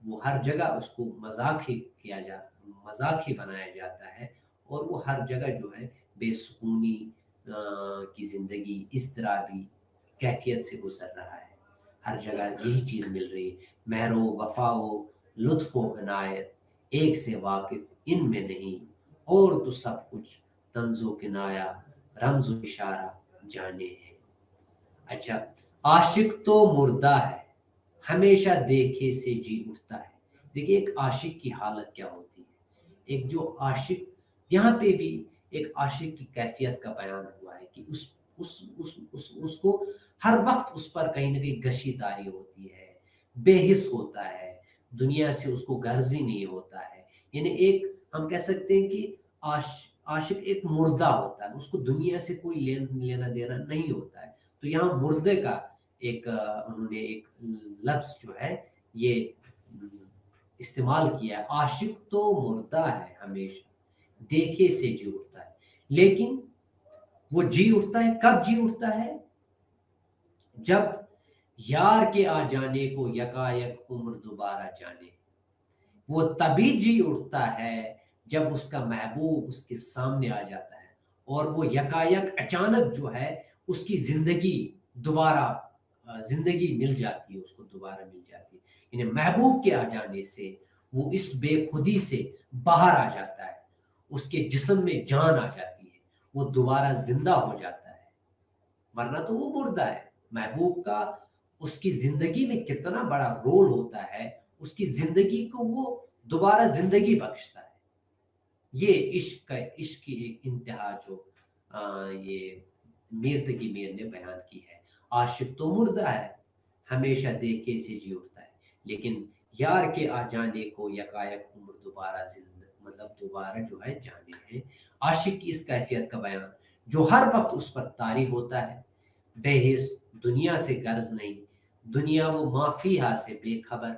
وہ ہر جگہ اس کو مذاق ہی بنایا جاتا ہے، اور وہ ہر جگہ جو ہے بے سکونی کی زندگی، اضطرابی کیفیت سے گزر رہا ہے۔ ہر جگہ یہی چیز مل رہی ہے، مہر و وفا و لطف و عنایت ایک سے واقف ان میں نہیں، اور تو سب کچھ طنز و کنایا رمز و اشارہ جانے ہیں۔ اچھا، عاشق تو مردہ ہے، ہمیشہ دیکھے سے جی اٹھتا ہے۔ دیکھیے ایک عاشق کی حالت کیا ہوتی ہے۔ ایک جو عاشق، یہاں پہ بھی ایک عاشق کی کیفیت کا بیان ہوا ہے کہ اس کو ہر وقت اس پر کہیں نہ کہیں گشی طاری ہوتی ہے، بے حس ہوتا ہے، دنیا سے اس کو غرض ہی نہیں ہوتا ہے۔ یعنی ایک ہم کہہ سکتے ہیں کہ आशिक एक मुर्दा होता है, उसको दुनिया से कोई लेना देना नहीं होता है। तो यहाँ मुर्दे का एक उन्होंने एक लफ्ज जो है ये इस्तेमाल किया है। आशिक तो मुर्दा है, हमेशा देखे से जी उठता है, लेकिन वो जी उठता है कब जी उठता है? जब यार के आ जाने को यकायक उम्र दोबारा जाने। वो तभी जी उठता है जब उसका महबूब उसके सामने आ जाता है और वो यकायक अचानक जो है उसकी जिंदगी दोबारा जिंदगी मिल जाती है, उसको दोबारा मिल जाती है। यानी महबूब के आ जाने से वो इस बेखुदी से बाहर आ जाता है, उसके जिस्म में जान आ जाती है, वो दोबारा जिंदा हो जाता है। वरना तो वो मुर्दा है। महबूब का उसकी जिंदगी में कितना बड़ा रोल होता है, उसकी जिंदगी को वो दोबारा जिंदगी बख्शता है। ये इश्क की एक इंतहा जो ये मीर तकी मीर ने बयान की है। आशिक तो मुर्दा है, हमेशा देखे से जी उठता है, लेकिन यार के आ जाने को यकायक उम्र दोबारा मतलब दोबारा जो है जाने है। आशिक की इस कैफियत का बयान जो हर वक्त उस पर तारी होता है, बेहिस दुनिया से गर्ज नहीं, दुनिया वो माफिया से बेखबर।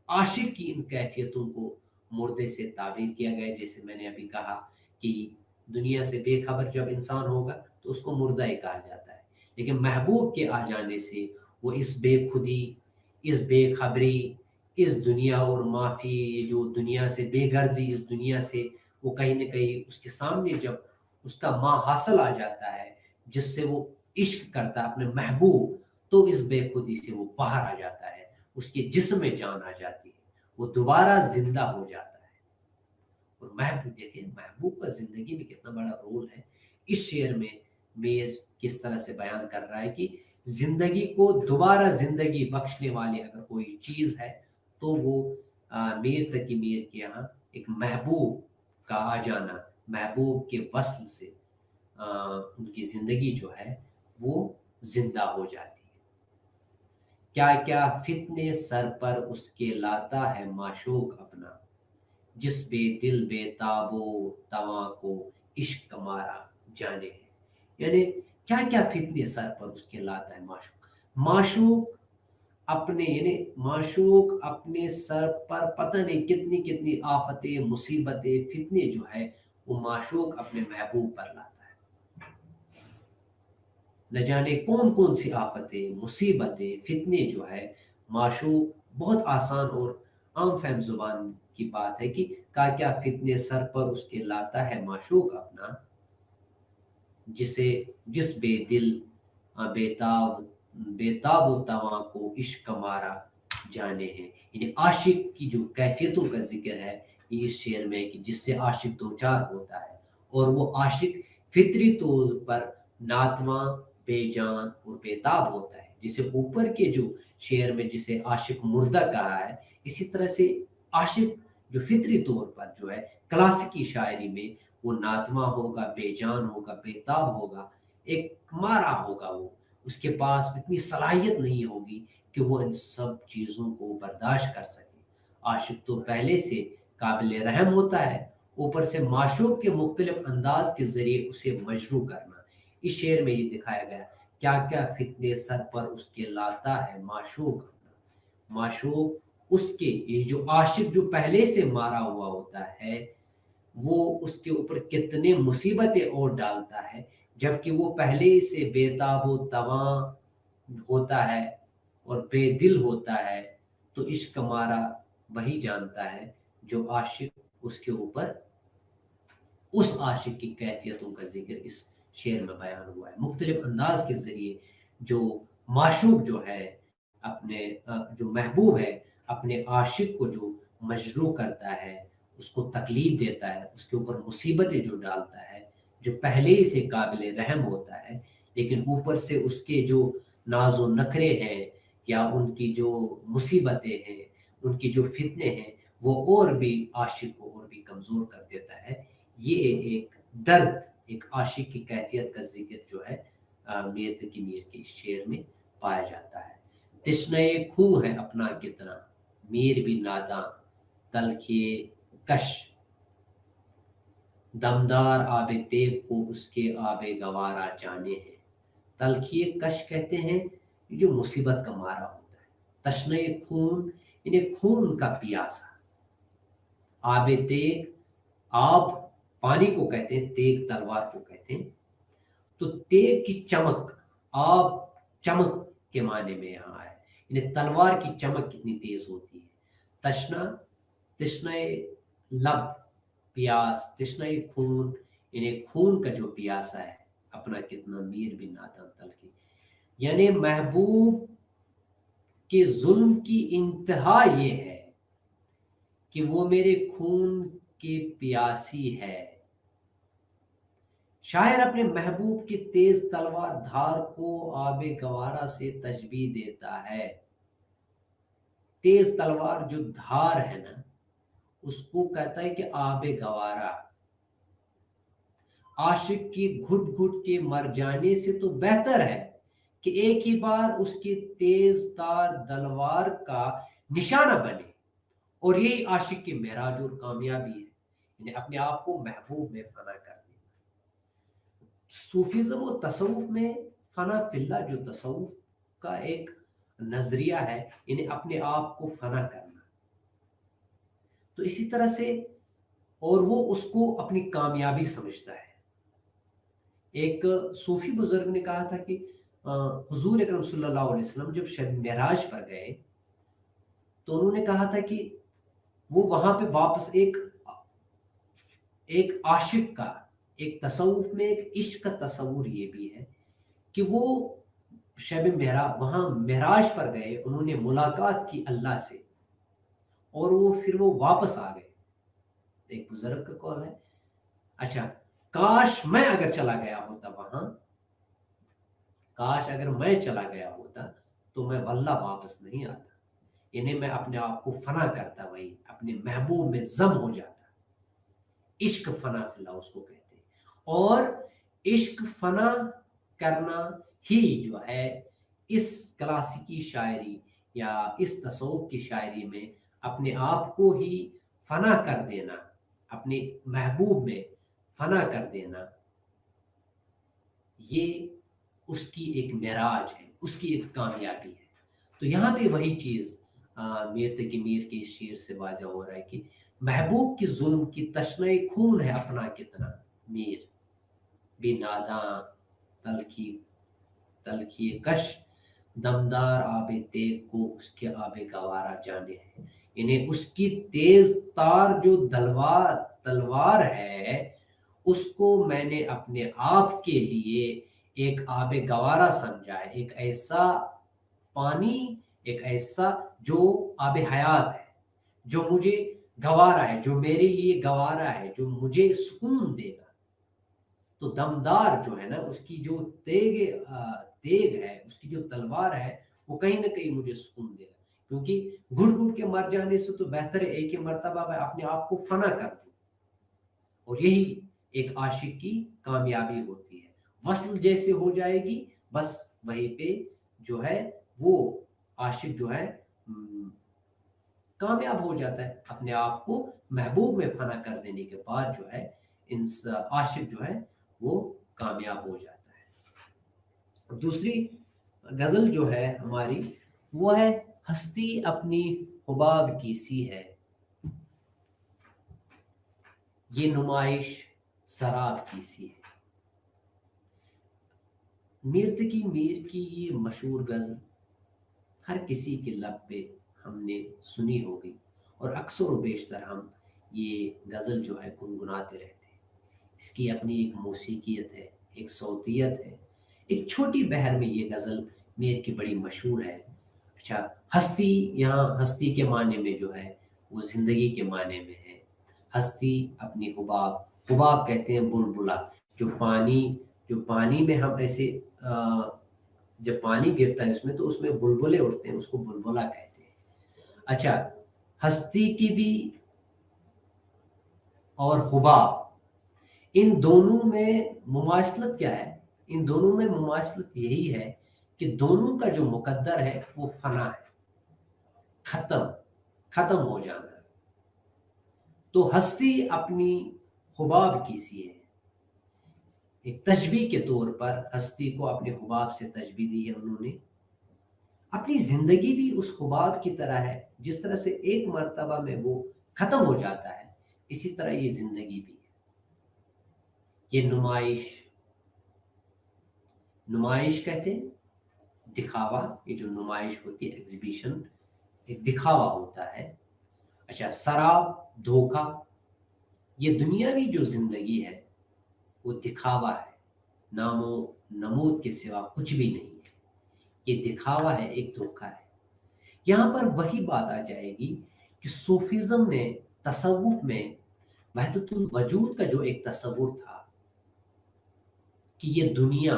आशिक की इन कैफियतों को मुर्दे से ताबीर किया गया। जैसे मैंने अभी कहा कि दुनिया से बेखबर जब इंसान होगा तो उसको मुर्दा ही कहा जाता है, लेकिन महबूब के आ जाने से वो इस बेखुदी, इस बेखबरी, इस दुनिया और माफी, जो दुनिया से बेगर्जी, इस दुनिया से वो कहीं ना कहीं उसके सामने जब उसका माँ हासिल आ जाता है, जिससे वो इश्क करता है अपने महबूब, तो इस बेखुदी से वो बाहर आ जाता है, उसके जिस्म में जान आ जाती है, वो दोबारा जिंदा हो जाता है। और महबूब देखिए, महबूब का जिंदगी में कितना बड़ा रोल है। इस शेर में मीर किस तरह से बयान कर रहा है कि जिंदगी को दोबारा जिंदगी बख्शने वाली अगर कोई चीज है तो वो मीर तकी मीर के यहाँ एक महबूब का आ जाना, महबूब के वस्ल से उनकी जिंदगी जो है वो जिंदा हो जाती है। क्या क्या फितने सर पर उसके लाता है माशूक अपना, जिस बेदिल बेताबो तवा को इश्क मारा जाने है। यानी क्या क्या फितने सर पर उसके लाता है माशूक। माशूक अपने यानी माशूक अपने सर पर पता नहीं कितनी कितनी आफतें, मुसीबतें, फितने जो है वो माशूक अपने महबूब पर लाता है। न जाने कौन कौन सी आफतें, मुसीबतें, फितने जो है माशूक, बहुत आसान और आम फहम जुबान की बात है कि क्या क्या फितने सर पर उसके लाता है माशूक अपना, जिस बेदिल बेताब बेताब तवा को इश्क मारा जाने हैं। यानी आशिक की जो कैफियतों का जिक्र है ये इस शेर में, कि जिससे आशिक दो चार होता है, और वो आशिक फितरी तौर पर नातवा, बेजान और बेताब होता है। जिसे ऊपर के जो शेर में जिसे आशिक मुर्दा कहा है, इसी तरह से आशिक जो फितरी तौर पर जो है क्लासिकी शायरी में वो नातवा होगा, बेजान होगा, बेताब होगा, एक मारा होगा, वो उसके पास इतनी सलाहियत नहीं होगी कि वो इन सब चीज़ों को बर्दाश्त कर सके। आशिक तो पहले से काबिल रहम होता है, ऊपर से माशूक के मुख्तलिफ अंदाज के जरिए उसे मजरू करना। इस शेर में ये दिखाया गया क्या क्या फितने सर पर उसके लाता है माशूक। माशूक उसके, ये जो आशिक जो पहले से मारा हुआ होता है, वो उसके ऊपर कितने मुसीबतें और डालता है, जबकि वो पहले से बेताब तवा होता है और बेदिल होता है। तो इश्क मारा वही जानता है जो आशिक उसके ऊपर, उस आशिक की कैफियतों का जिक्र इस शेर में बयान हुआ है। मुख्तलिफ अंदाज के जरिए जो माशूक जो है अपने जो महबूब है अपने आशिक को जो मजरू करता है, उसको तकलीफ देता है, उसके ऊपर मुसीबतें जो डालता है, जो पहले ही से काबिल रहम होता है, लेकिन ऊपर से उसके जो नाजो नखरे हैं या उनकी जो मुसीबतें हैं, उनकी जो फितने हैं, वो और भी आशिक को और भी कमज़ोर कर देता है। ये एक दर्द, एक आशिक की कैफियत का जिक्र जो है मीर तकी मीर के इस शेर में पाया जाता है। तिश्ने खूह है अपना कितना, मीर भी नादा तलखिए कश, दमदार आब तेग को उसके आब गवारा जाने हैं। तलखी कश कहते हैं ये जो मुसीबत का मारा होता है, तश्ने खून इन्हें खून का प्यासा। आब तेग, आब पानी को कहते हैं, तेग तलवार को कहते हैं। तो तेग की चमक, आब चमक के माने में यहाँ है, इन्हें तलवार की चमक कितनी तेज होती है। तश्ना, तश्ने लब, प्यास, तश्ने खून, इन्हें खून का जो प्यासा है, अपना कितना मीर भी नादान तलखी। यानी महबूब के जुल्म की इंतहा ये है कि वो मेरे खून के प्यासी है। शायर अपने महबूब की तेज तलवार धार को आबे गवारा से तशबीह देता है। तेज तलवार जो धार है ना, उसको कहता है कि आबे गवारा। आशिक की घुट घुट के मर जाने से तो बेहतर है कि एक ही बार उसकी तेज तार तलवार का निशाना बने। और यही आशिक की मेराज और कामयाबी है, इन्हें अपने आप को महबूब में फना कर देना। सूफीज़्म और तसव्वुफ में फना फिल्ला जो तसव्वुफ का एक नजरिया है, इन्हें अपने आप को फना करना। तो इसी तरह से, और वो उसको अपनी कामयाबी समझता है। एक सूफी बुजुर्ग ने कहा था कि हुजूर अकरम सल्लल्लाहु अलैहि वसल्लम जब शब मेराज पर गए तो उन्होंने कहा था कि वो वहां पे वापस एक आशिक का, एक तसव्वुफ में एक इश्क का तस्वुर ये भी है कि वो शब मेराज, वहां मेराज पर गए, उन्होंने मुलाकात की अल्लाह से, और फिर वो वापस आ गए। एक बुजुर्ग का कॉल है, अच्छा काश मैं अगर चला गया होता वहां, काश अगर मैं चला गया होता तो मैं वल्ला वापस नहीं आता। इन्हें मैं अपने आप को फना करता, वही अपने महबूब में जम हो जाता। इश्क फना फिल्ला उसको कहते हैं। और इश्क फना करना ही जो है इस क्लासिकी शायरी या इस तसव्वुफ की शायरी में अपने आप को ही फना कर देना, अपने महबूब में फना कर देना, ये उसकी एक मेराज है, उसकी एक कामयाबी है। तो यहाँ पे वही चीज़ मीर तकी मीर के इस शेर से वाज़ह हो रहा है कि महबूब की जुल्म की तश्ने खून है अपना कितना मीर, भी नादां तलखी तलखी कश, दमदार आबे तेग को उसके आबे गवारा जाने हैं। इन्हें उसकी तेज तार जो तलवार है, उसको मैंने अपने आप के लिए एक आबे गवारा समझा है, एक ऐसा पानी, एक ऐसा जो आबे हयात है, जो मुझे गवारा है, जो मेरे लिए गवारा है, जो मुझे सुकून देगा। तो दमदार जो है ना, उसकी जो तेग है, उसकी जो तलवार है, वो कहीं ना कहीं मुझे सुकून देगा। क्योंकि घुट घुट के मर जाने से तो बेहतर है एक ही मर्तबा मैं अपने आप को फना कर दूं। और यही एक आशिक की कामयाबी होती है। वस्ल जैसे हो जाएगी, बस वहीं पे जो है वो आशिक जो है कामयाब हो जाता है। अपने आप को महबूब में फना कर देने के बाद जो है आशिक जो है वो कामयाब हो जाता है। दूसरी गजल जो है हमारी, वो है हस्ती अपनी हुबाब की सी है, ये नुमाइश शराब की सी है। मीर तकी मीर की ये मशहूर गजल हर किसी के लब पे हमने सुनी होगी, और अक्सर व बेशतर हम ये गज़ल जो है गुनगुनाते रहते हैं। इसकी अपनी एक मौसीकियत है, एक सौतियत है। एक छोटी बहर में ये गज़ल मीर की बड़ी मशहूर है। अच्छा, हस्ती, यहाँ हस्ती के माने में जो है वो ज़िंदगी के माने में है। हस्ती अपनी हुबाब, हुबाब कहते हैं बुलबुला, जो पानी में हम ऐसे जब पानी गिरता है उसमें तो उसमें बुलबुले उठते हैं, उसको बुलबुला कहते हैं। अच्छा, हस्ती की भी और हुबाब, इन दोनों में मुमासलत क्या है? इन दोनों में मुमासलत यही है कि दोनों का जो मुकद्दर है वो फना है, खत्म हो जाना है। तो हस्ती अपनी हुबाब की सी है। एक तशबीह के तौर पर हस्ती को अपने हुबाब से तशबीह दी है उन्होंने। अपनी जिंदगी भी उस हुबाब की तरह है, जिस तरह से एक मर्तबा में वो खत्म हो जाता है, इसी तरह ये जिंदगी भी है। ये नुमाइश कहते हैं, दिखावा। ये जो नुमाइश होती है, एग्जीबिशन, एक दिखावा होता है। अच्छा, शराब, धोखा, ये दुनियावी जो जिंदगी है वो दिखावा है, नामो नमूद के सिवा कुछ भी नहीं है। ये दिखावा है, एक धोखा है। यहाँ पर वही बात आ जाएगी कि सूफीज्म में, तसव्वुफ में वहदतुल वजूद का जो एक तस्वुर था कि ये दुनिया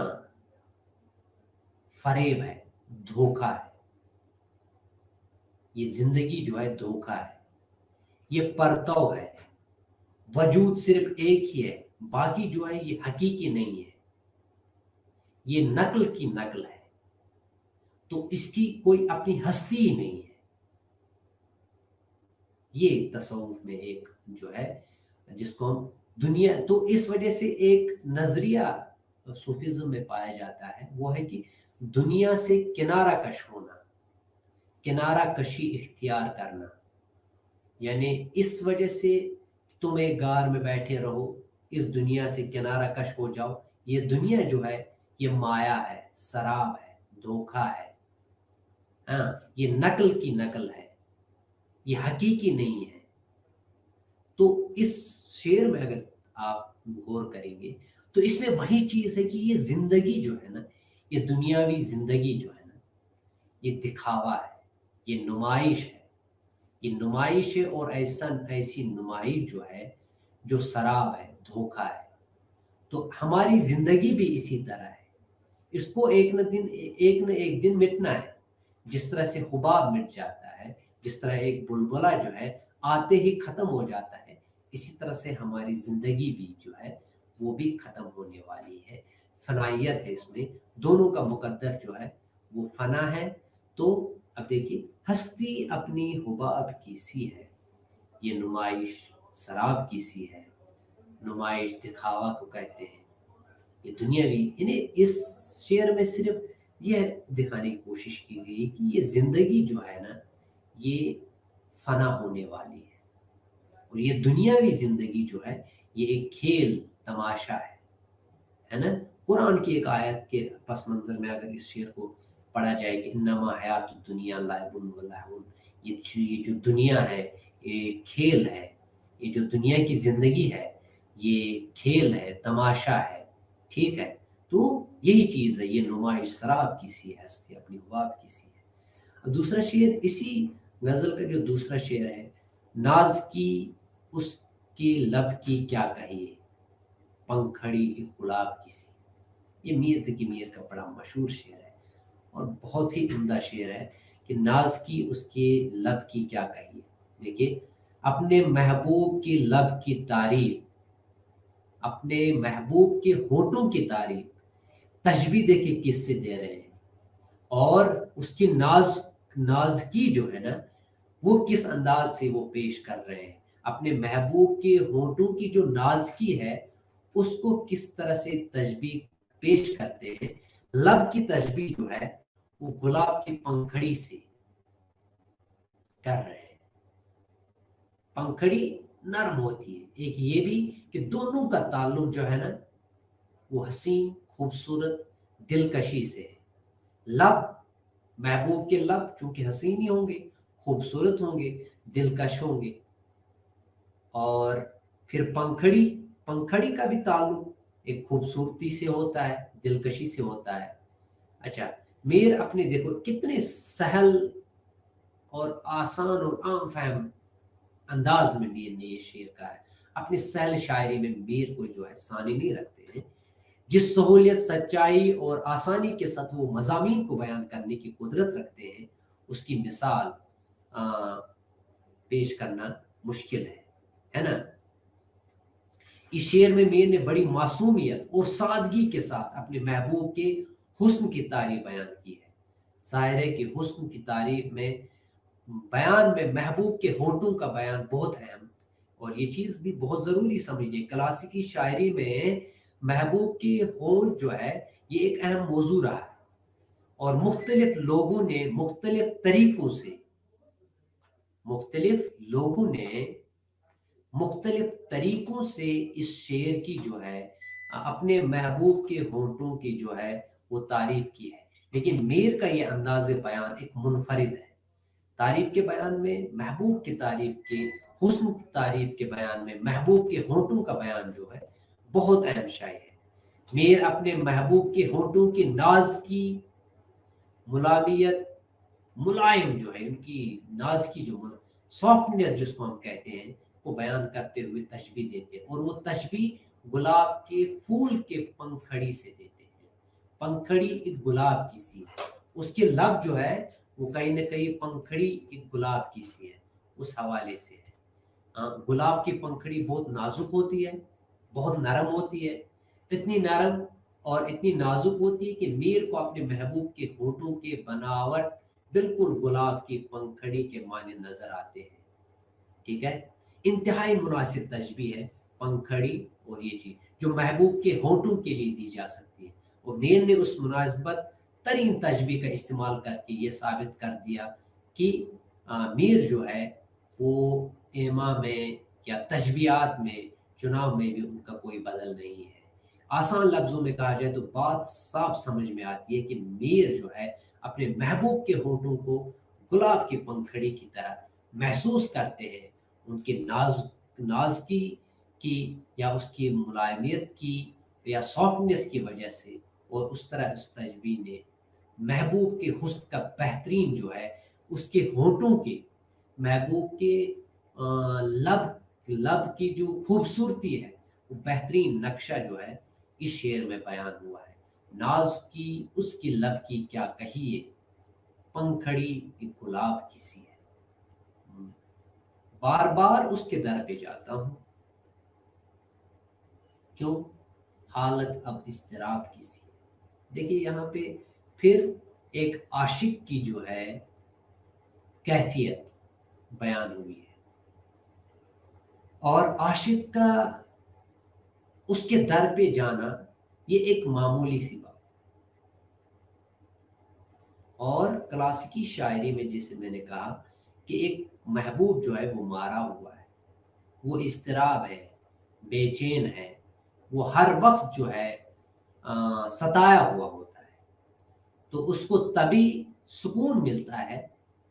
फरेब है, धोखा है, ये जिंदगी जो है धोखा है, ये परतव है, वजूद सिर्फ एक ही है, बाकी जो है ये हकीकी नहीं है, ये नकल की नकल है, तो इसकी कोई अपनी हस्ती ही नहीं है। ये तसव्वुफ में एक जो है जिसको हम दुनिया, तो इस वजह से एक नजरिया सूफीज्म में पाया जाता है, वो है कि दुनिया से किनारा कश होना, किनारा कशी इख्तियार करना। यानी इस वजह से तुम एक गार में बैठे रहो, इस दुनिया से किनारा कश हो जाओ। ये दुनिया जो है ये माया है, शराब है, धोखा है, हाँ, ये नकल की नकल है, ये हकीकी नहीं है। तो इस शेर में अगर आप गौर करेंगे तो इसमें वही चीज है कि ये जिंदगी जो है ना, ये दुनियावी जिंदगी जो है ना, ये दिखावा है, ये नुमाइश है, ये नुमाइश है। और ऐसी नुमाइश जो है जो शराब है, धोखा है। तो हमारी जिंदगी भी इसी तरह है, इसको एक न एक दिन मिटना है। जिस तरह से हुबाब मिट जाता है, जिस तरह एक बुलबुला जो है आते ही खत्म हो जाता है, इसी तरह से हमारी जिंदगी भी जो है वो भी खत्म होने वाली है। फनाइयत है इसमें, दोनों का मुकद्दर जो है वो फना है। तो अब देखिए, हस्ती अपनी हुबाब की सी है, ये नुमाइश शराब की सी है। नुमाइश दिखावा को कहते हैं, ये दुनियावी। इन्हें इस शेर में सिर्फ यह दिखाने की कोशिश की गई कि ये जिंदगी जो है ना, ये फना होने वाली है, और ये दुनियावी जिंदगी जो है ये एक खेल तमाशा है ना। कुरान की एक आयत के पस मंजर में अगर इस शेर को पढ़ा जाए कि इन्नमा हयात दुनिया लाइबुन व लहवुन, ये जो दुनिया है ये खेल है, ये जो दुनिया की जिंदगी है ये खेल है, तमाशा है, ठीक है। तो यही चीज है, ये नुमाइश शराब की सी है, हस्ती अपनी हुबाब की सी है। अब दूसरा शेर, इसी गजल का जो दूसरा शेर है, नाज की उसकी लब की क्या कहिए, पंखड़ी एक गुलाब की सी। ये मीर तकी मीर का बड़ा मशहूर शेर है और बहुत ही उम्दा शेर है कि नाज की उसके लब की क्या कहिए। देखिए, अपने महबूब की लब की तारीफ, अपने महबूब के होठों की तारीफ तशबीह देके किससे दे रहे हैं, और उसकी नाजगी जो है ना वो किस अंदाज से वो पेश कर रहे हैं। अपने महबूब के होठों की जो नाजगी है उसको किस तरह से तशबीह पेश करते हैं। लब की तशबीह जो है वो गुलाब की पंखड़ी से कर रहे हैं। पंखड़ी नरम होती है, एक ये भी कि दोनों का ताल्लुक जो है ना वो हसीन, खूबसूरत, दिलकशी से है। लब, महबूब के लब चूंकि हसीन ही होंगे, खूबसूरत होंगे, दिलकश होंगे। और फिर पंखड़ी, पंखड़ी का भी ताल्लुक एक खूबसूरती से होता है, दिलकशी से होता है। अच्छा, मीर अपने देखो कितने सहल और आसान और आम फहम अंदाज में मीर ने ये शेर कहा है। अपनी सहल शायरी में मीर को जो है सानी नहीं रखते हैं। जिस सहूलियत, सच्चाई और आसानी के साथ वो मज़ामीन को बयान करने की कुदरत रखते हैं, उसकी मिसाल पेश करना मुश्किल है ना। इस शेर में मीर ने बड़ी मासूमियत और सादगी के साथ अपने महबूब के हुस्न की तारीफ बयान की है। जाहिर है कि हुस्न की तारीफ में, बयान में महबूब के होठों का बयान बहुत अहम اور یہ چیز بھی بہت ضروری سمجھیے، کلاسیکی شاعری میں محبوب کی ہونٹ جو ہے یہ ایک اہم موضوع رہا ہے، اور مختلف لوگوں نے مختلف طریقوں سے اس شعر کی جو ہے اپنے محبوب کے ہونٹوں کی جو ہے وہ تعریف کی ہے، لیکن میر کا یہ انداز بیان ایک منفرد ہے۔ تعریف کے بیان میں محبوب کی تعریف کے، حسن کی تعریف کے بیان میں محبوب کے ہونٹوں کا بیان جو ہے بہت اہم شے ہے۔ میر اپنے محبوب کے ہونٹوں کی ناز کی ملائم جو ہے، ان کی ناز کی جو سافٹنس جس کو ہم کہتے ہیں کو بیان کرتے ہوئے تشبیہ دیتے ہیں، اور وہ تشبیہ گلاب کے پھول کے پنکھڑی سے دیتے ہیں۔ پنکھڑی ایک گلاب کی سی ہے، اس کے لب جو ہے وہ کہیں نہ کہیں پنکھڑی ایک گلاب کی سی ہے، اس حوالے سے ہے۔ گلاب کی پنکھڑی بہت نازک ہوتی ہے، بہت نرم ہوتی ہے، اتنی نرم اور اتنی نازک ہوتی ہے کہ میر کو اپنے محبوب کے ہونٹوں کے بناوٹ بالکل گلاب کی پنکھڑی کے معنی نظر آتے ہیں۔ ٹھیک ہے، انتہائی مناسب تشبیہ ہے پنکھڑی اور یہ چیز جو محبوب کے ہونٹوں کے لیے دی جا سکتی ہے، اور میر نے اس مناسبت ترین تشبیہ کا استعمال کر کے یہ ثابت کر دیا کہ میر جو ہے وہ ایما میں یا تشبیہات میں چناؤ میں بھی ان کا کوئی بدل نہیں ہے۔ آسان لفظوں میں کہا جائے تو بات صاف سمجھ میں آتی ہے کہ میر جو ہے اپنے محبوب کے ہونٹوں کو گلاب کی پنکھڑی کی طرح محسوس کرتے ہیں، ان کے ناز کی یا اس کی ملائمیت کی یا سافٹنس کی وجہ سے، اور اس طرح اس تشبیہ نے محبوب کے حسن کا بہترین جو ہے اس کے ہونٹوں کے، محبوب کے لب کی جو خوبصورتی ہے وہ بہترین نقشہ جو ہے اس شعر میں بیان ہوا ہے۔ ناز کی اس کی لب کی کیا کہیے، پنکھڑی ایک گلاب کی سی ہے، بار بار اس کے در پہ جاتا ہوں، کیوں حالت اب اضطراب کی سی ہے۔ دیکھیے یہاں پہ پھر ایک عاشق کی جو ہے کیفیت بیان ہوئی ہے، اور عاشق کا اس کے در پہ جانا یہ ایک معمولی سی بات، اور کلاسیکی شاعری میں جیسے میں نے کہا کہ ایک محبوب جو ہے وہ مارا ہوا ہے، وہ اضطراب ہے، بے چین ہے، وہ ہر وقت جو ہے ستایا ہوا ہوتا ہے، تو اس کو تبھی سکون ملتا ہے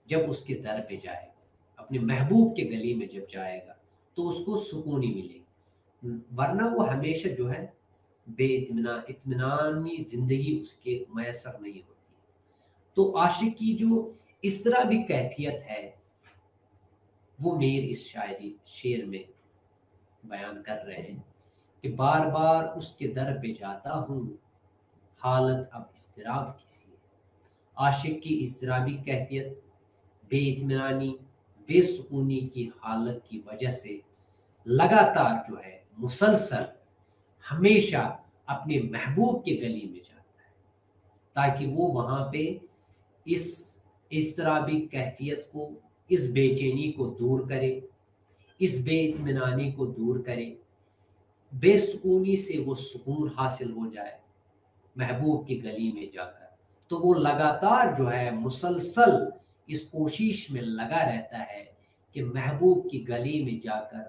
جب اس کے در پہ جائے گا، اپنے محبوب کے گلی میں جب جائے گا تو اس کو سکون ہی ملے گا، ورنہ وہ ہمیشہ جو ہے بے اطمینانی زندگی اس کے میسر نہیں ہوتی۔ تو عاشق کی جو اس طرح بھی کیفیت ہے وہ میر اس شعر میں بیان کر رہے ہیں کہ بار بار اس کے در پہ جاتا ہوں، حالت اب اضطراب کی سی ہے۔ عاشق کی اضطرابی کیفیت، بے اطمینانی، بے سکونی کی حالت کی وجہ سے لگاتار جو ہے مسلسل ہمیشہ اپنے محبوب کے گلی میں جاتا ہے، تاکہ وہ وہاں پہ اس اضطرابی کیفیت کو، اس بے چینی کو دور کرے، اس بے اطمینانی کو دور کرے، بے سکونی سے وہ سکون حاصل ہو جائے محبوب کی گلی میں جا کر۔ تو وہ لگاتار جو ہے مسلسل اس کوشش میں لگا رہتا ہے کہ محبوب کی گلی میں جا کر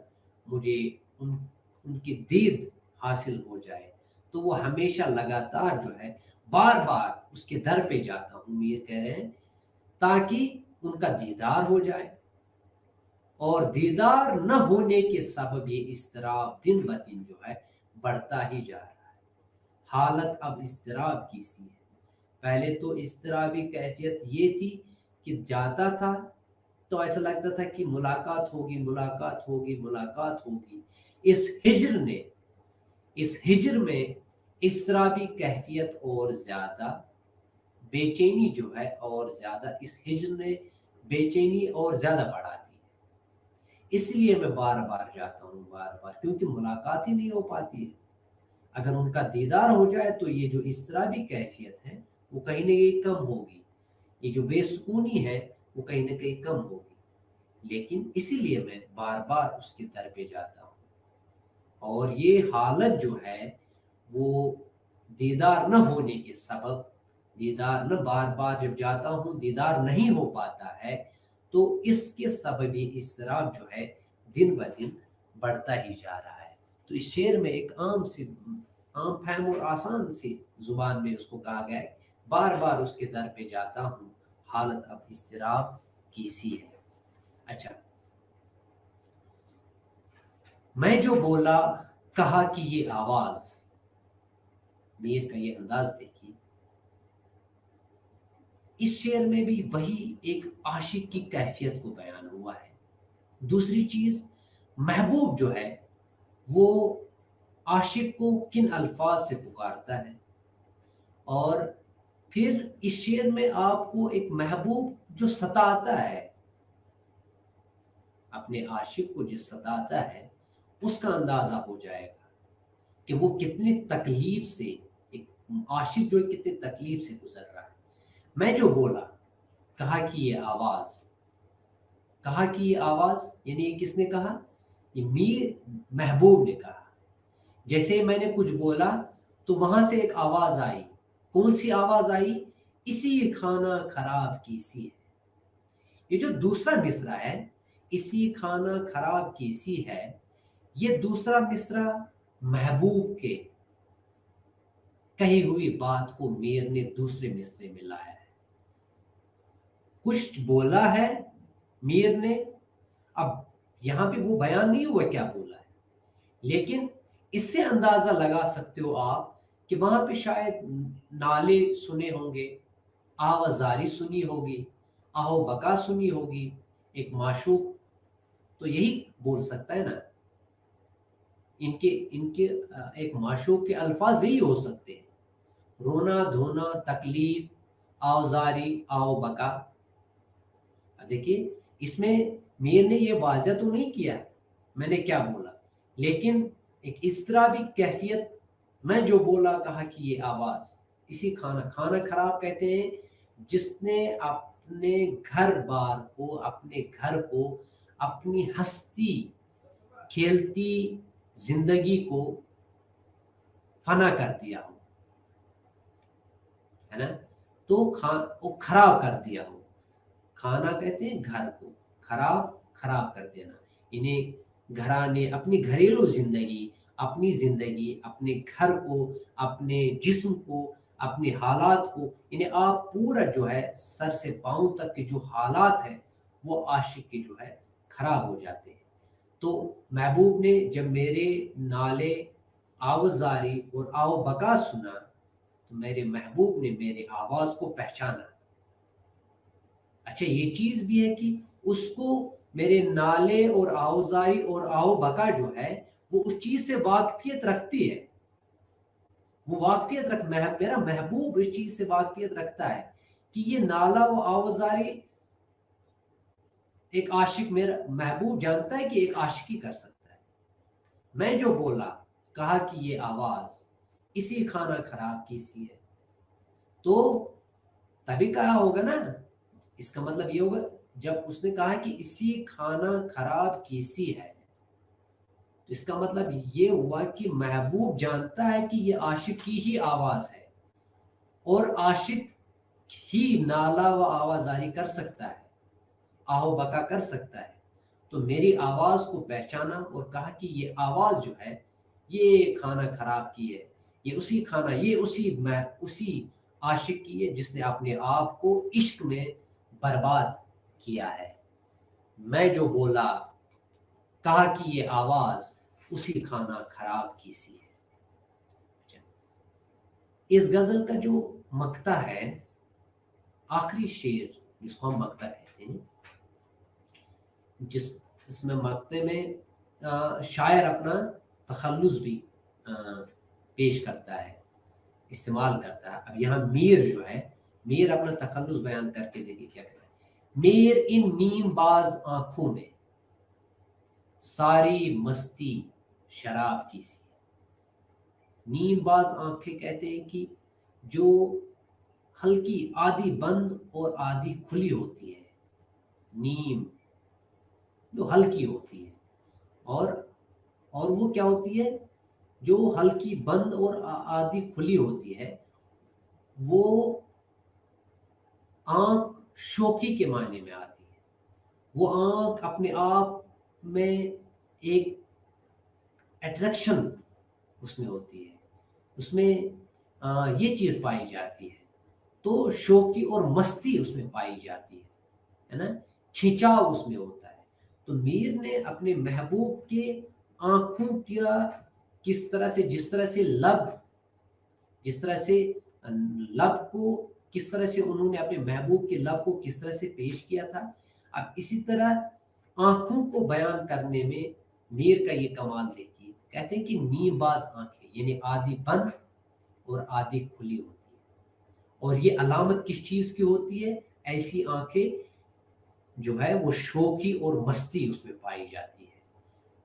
مجھے ان کی دید حاصل ہو جائے، تو وہ ہمیشہ لگاتار جو ہے بار بار اس کے در پہ جاتا ہوں، میر کہہ رہے ہیں، تاکہ ان کا دیدار ہو جائے، اور دیدار نہ ہونے کے سبب یہ اضطراب دن بدن جو ہے بڑھتا ہی جا رہا ہے۔ حالت اب اضطراب کی سی ہے۔ پہلے تو اضطرابی کیفیت یہ تھی کہ جاتا تھا تو ایسا لگتا تھا کہ ملاقات ہوگی ملاقات ہوگی ملاقات ہوگی، اس ہجر میں اضطرابی کیفیت اور زیادہ، بے چینی جو ہے اور زیادہ، اس ہجر نے بے چینی اور زیادہ بڑھا دی ہے۔ اس لیے میں بار بار جاتا ہوں، بار بار، کیونکہ ملاقات ہی نہیں ہو پاتی ہے۔ اگر ان کا دیدار ہو جائے تو یہ جو اضطرابی کیفیت ہے وہ کہیں نہ کہیں کم ہوگی، یہ جو بے سکونی ہے وہ کہیں نہ کہیں کم ہوگی۔ لیکن اسی لیے میں بار بار اس کے در پہ جاتا ہوں. اور یہ حالت جو ہے وہ دیدار نہ ہونے کے سبب، دیدار نہ بار بار جب جاتا ہوں دیدار نہیں ہو پاتا ہے، تو اس کے سبب اضطراب جو ہے دن بہ دن بڑھتا ہی جا رہا ہے. تو اس شعر میں ایک عام فہم اور آسان سی زبان میں اس کو کہا گیا ہے، بار بار اس کے در پہ جاتا ہوں، حالت اب اضطراب کی سی ہے. اچھا، میں جو بولا کہا کہ یہ آواز، میر کا یہ انداز دیکھیے. اس شعر میں بھی وہی ایک عاشق کی کیفیت کو بیان ہوا ہے. دوسری چیز، محبوب جو ہے وہ عاشق کو کن الفاظ سے پکارتا ہے. اور پھر اس شعر میں آپ کو ایک محبوب جو ستاتا ہے، اپنے عاشق کو جو ستاتا ہے، اس کا اندازہ ہو جائے گا کہ وہ کتنی تکلیف سے، ایک عاشق جو کتنی تکلیف سے گزر رہا ہے. میں جو بولا کہا کہ یہ آواز، کہا کہ یہ آواز یعنی یہ کس نے کہا؟ یہ میر محبوب نے کہا. جیسے میں نے کچھ بولا تو وہاں سے ایک آواز آئی. کون سی آواز آئی؟ اسی کھانا خراب کی سی ہے. یہ جو دوسرا مصرع ہے، اسی کھانا خراب کی سی ہے، یہ دوسرا مصرع محبوب کے کہی ہوئی بات کو میر نے دوسرے مصرے میں لایا ہے. کچھ بولا ہے میر نے، اب یہاں پہ وہ بیان نہیں ہوا کیا بولا ہے، لیکن اس سے اندازہ لگا سکتے ہو آپ کہ وہاں پہ شاید نالے سنے ہوں گے، آوازاری سنی ہوگی، آہو بکا سنی ہوگی. ایک معشوق تو یہی بول سکتا ہے نا، ان کے ایک معشوق کے الفاظ یہی ہو سکتے ہیں، رونا دھونا، تکلیف، آوزاری، آو بکا. دیکھیے اس میں میر نے یہ واضح تو نہیں کیا میں نے کیا بولا، لیکن ایک اس طرح بھی کیفیت، میں جو بولا کہا کہ یہ آواز، اسی کھانا خراب کہتے ہیں جس نے اپنے گھر بار کو، اپنے گھر کو، اپنی ہستی کھیلتی زندگی کو فنا کر دیا ہو، ہے نا. تو وہ خراب کر دیا ہو. کھانا کہتے ہیں گھر کو، خراب کر دینا، انہیں گھرانے، اپنی گھریلو زندگی، اپنے گھر کو، اپنے جسم کو، اپنی حالات کو، انہیں آپ پورا جو ہے سر سے پاؤں تک کے جو حالات ہیں وہ عاشق کے جو ہے خراب ہو جاتے ہیں. تو محبوب نے جب میرے نالے، آوازاری اور آو بکا سنا تو میرے محبوب نے میرے آواز کو پہچانا. اچھا، یہ چیز بھی ہے کہ اس کو میرے نالے اور آوزاری اور آو بکا جو ہے وہ اس چیز سے واقفیت رکھتی ہے، میرا محبوب اس چیز سے واقفیت رکھتا ہے کہ یہ نالا و آوزاری ایک عاشق، میرا محبوب جانتا ہے کہ ایک عاشقی کر سکتا ہے. میں جو بولا کہا کہ یہ آواز اسی کھانا خراب کی سی ہے، تو تبھی کہا ہوگا نا، اس کا مطلب یہ ہوگا جب اس نے کہا کہ اسی کھانا خراب کی سی ہے، تو اس کا مطلب یہ ہوا کہ محبوب جانتا ہے کہ یہ عاشق کی ہی آواز ہے، اور عاشق ہی نالا و آوازاری کر سکتا ہے، آہو بکا کر سکتا ہے. تو میری آواز کو پہچانا اور کہا کہ یہ آواز جو ہے یہ کھانا خراب کی ہے، یہ اسی عاشق کی ہے جس نے اپنے آپ کو عشق میں برباد کیا ہے. میں جو بولا کہا کہ یہ آواز اسی کھانا خراب کی سی ہے. اس غزل کا جو مقطع ہے، آخری شعر جس کو ہم مقطع کہتے ہیں، اس میں مقطع میں شاعر اپنا تخلص بھی پیش کرتا ہے، استعمال کرتا ہے. اب یہاں میر جو ہے، میر اپنا تخلص بیان کر کے دیکھیے کیا کہتا ہے. میر ان نیم باز آنکھوں میں ساری مستی شراب کی سی. نیم باز آنکھیں کہتے ہیں کہ جو ہلکی آدھی بند اور آدھی کھلی ہوتی ہے، نیم جو ہلکی ہوتی ہے، اور وہ کیا ہوتی ہے جو ہلکی بند اور آدھی کھلی ہوتی ہے، وہ آنکھ شوخی کے معنی میں آتی ہے. وہ آنکھ اپنے آپ میں ایک اٹریکشن اس میں ہوتی ہے، اس میں یہ چیز پائی جاتی ہے. تو شوقی اور مستی اس میں پائی جاتی ہے نا، کھینچاؤ اس میں ہوتا ہے. تو میر نے اپنے محبوب کے آنکھوں کیا کس طرح سے، جس طرح سے لب کو کس طرح سے انہوں نے اپنے محبوب کے لب کو کس طرح سے پیش کیا تھا، اب اسی طرح آنکھوں کو بیان کرنے میں میر کا یہ کمال دیکھیے. کہتے ہیں کہ نیم باز آنکھیں، یعنی آدھی بند اور آدھی کھلی ہوتی ہے. اور یہ علامت کس چیز کی ہوتی ہے؟ ایسی آنکھیں جو ہے وہ شوقی اور مستی اس میں پائی جاتی ہے،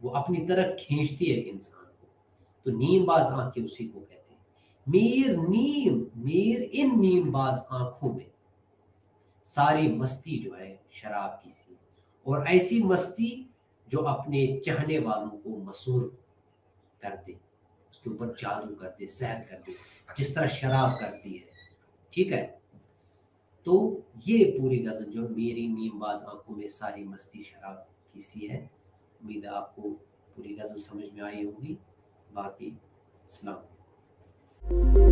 وہ اپنی طرف کھینچتی ہے ایک انسان کو. تو نیم باز آنکھیں اسی کو کہتے ہیں. میر ان نیم باز آنکھوں میں ساری مستی جو ہے شراب کی سی، اور ایسی مستی جو اپنے چاہنے والوں کو مسحور کر دے، اس کے اوپر جادو کر دے، سحر کر دے، جس طرح شراب کرتی ہے. ٹھیک ہے. تو یہ پوری غزل جو میری نیم باز آنکھوں میں ساری مستی شراب کی سی ہے. امید ہے آپ کو پوری غزل سمجھ میں آئی ہوگی. باقی السلام علیکم.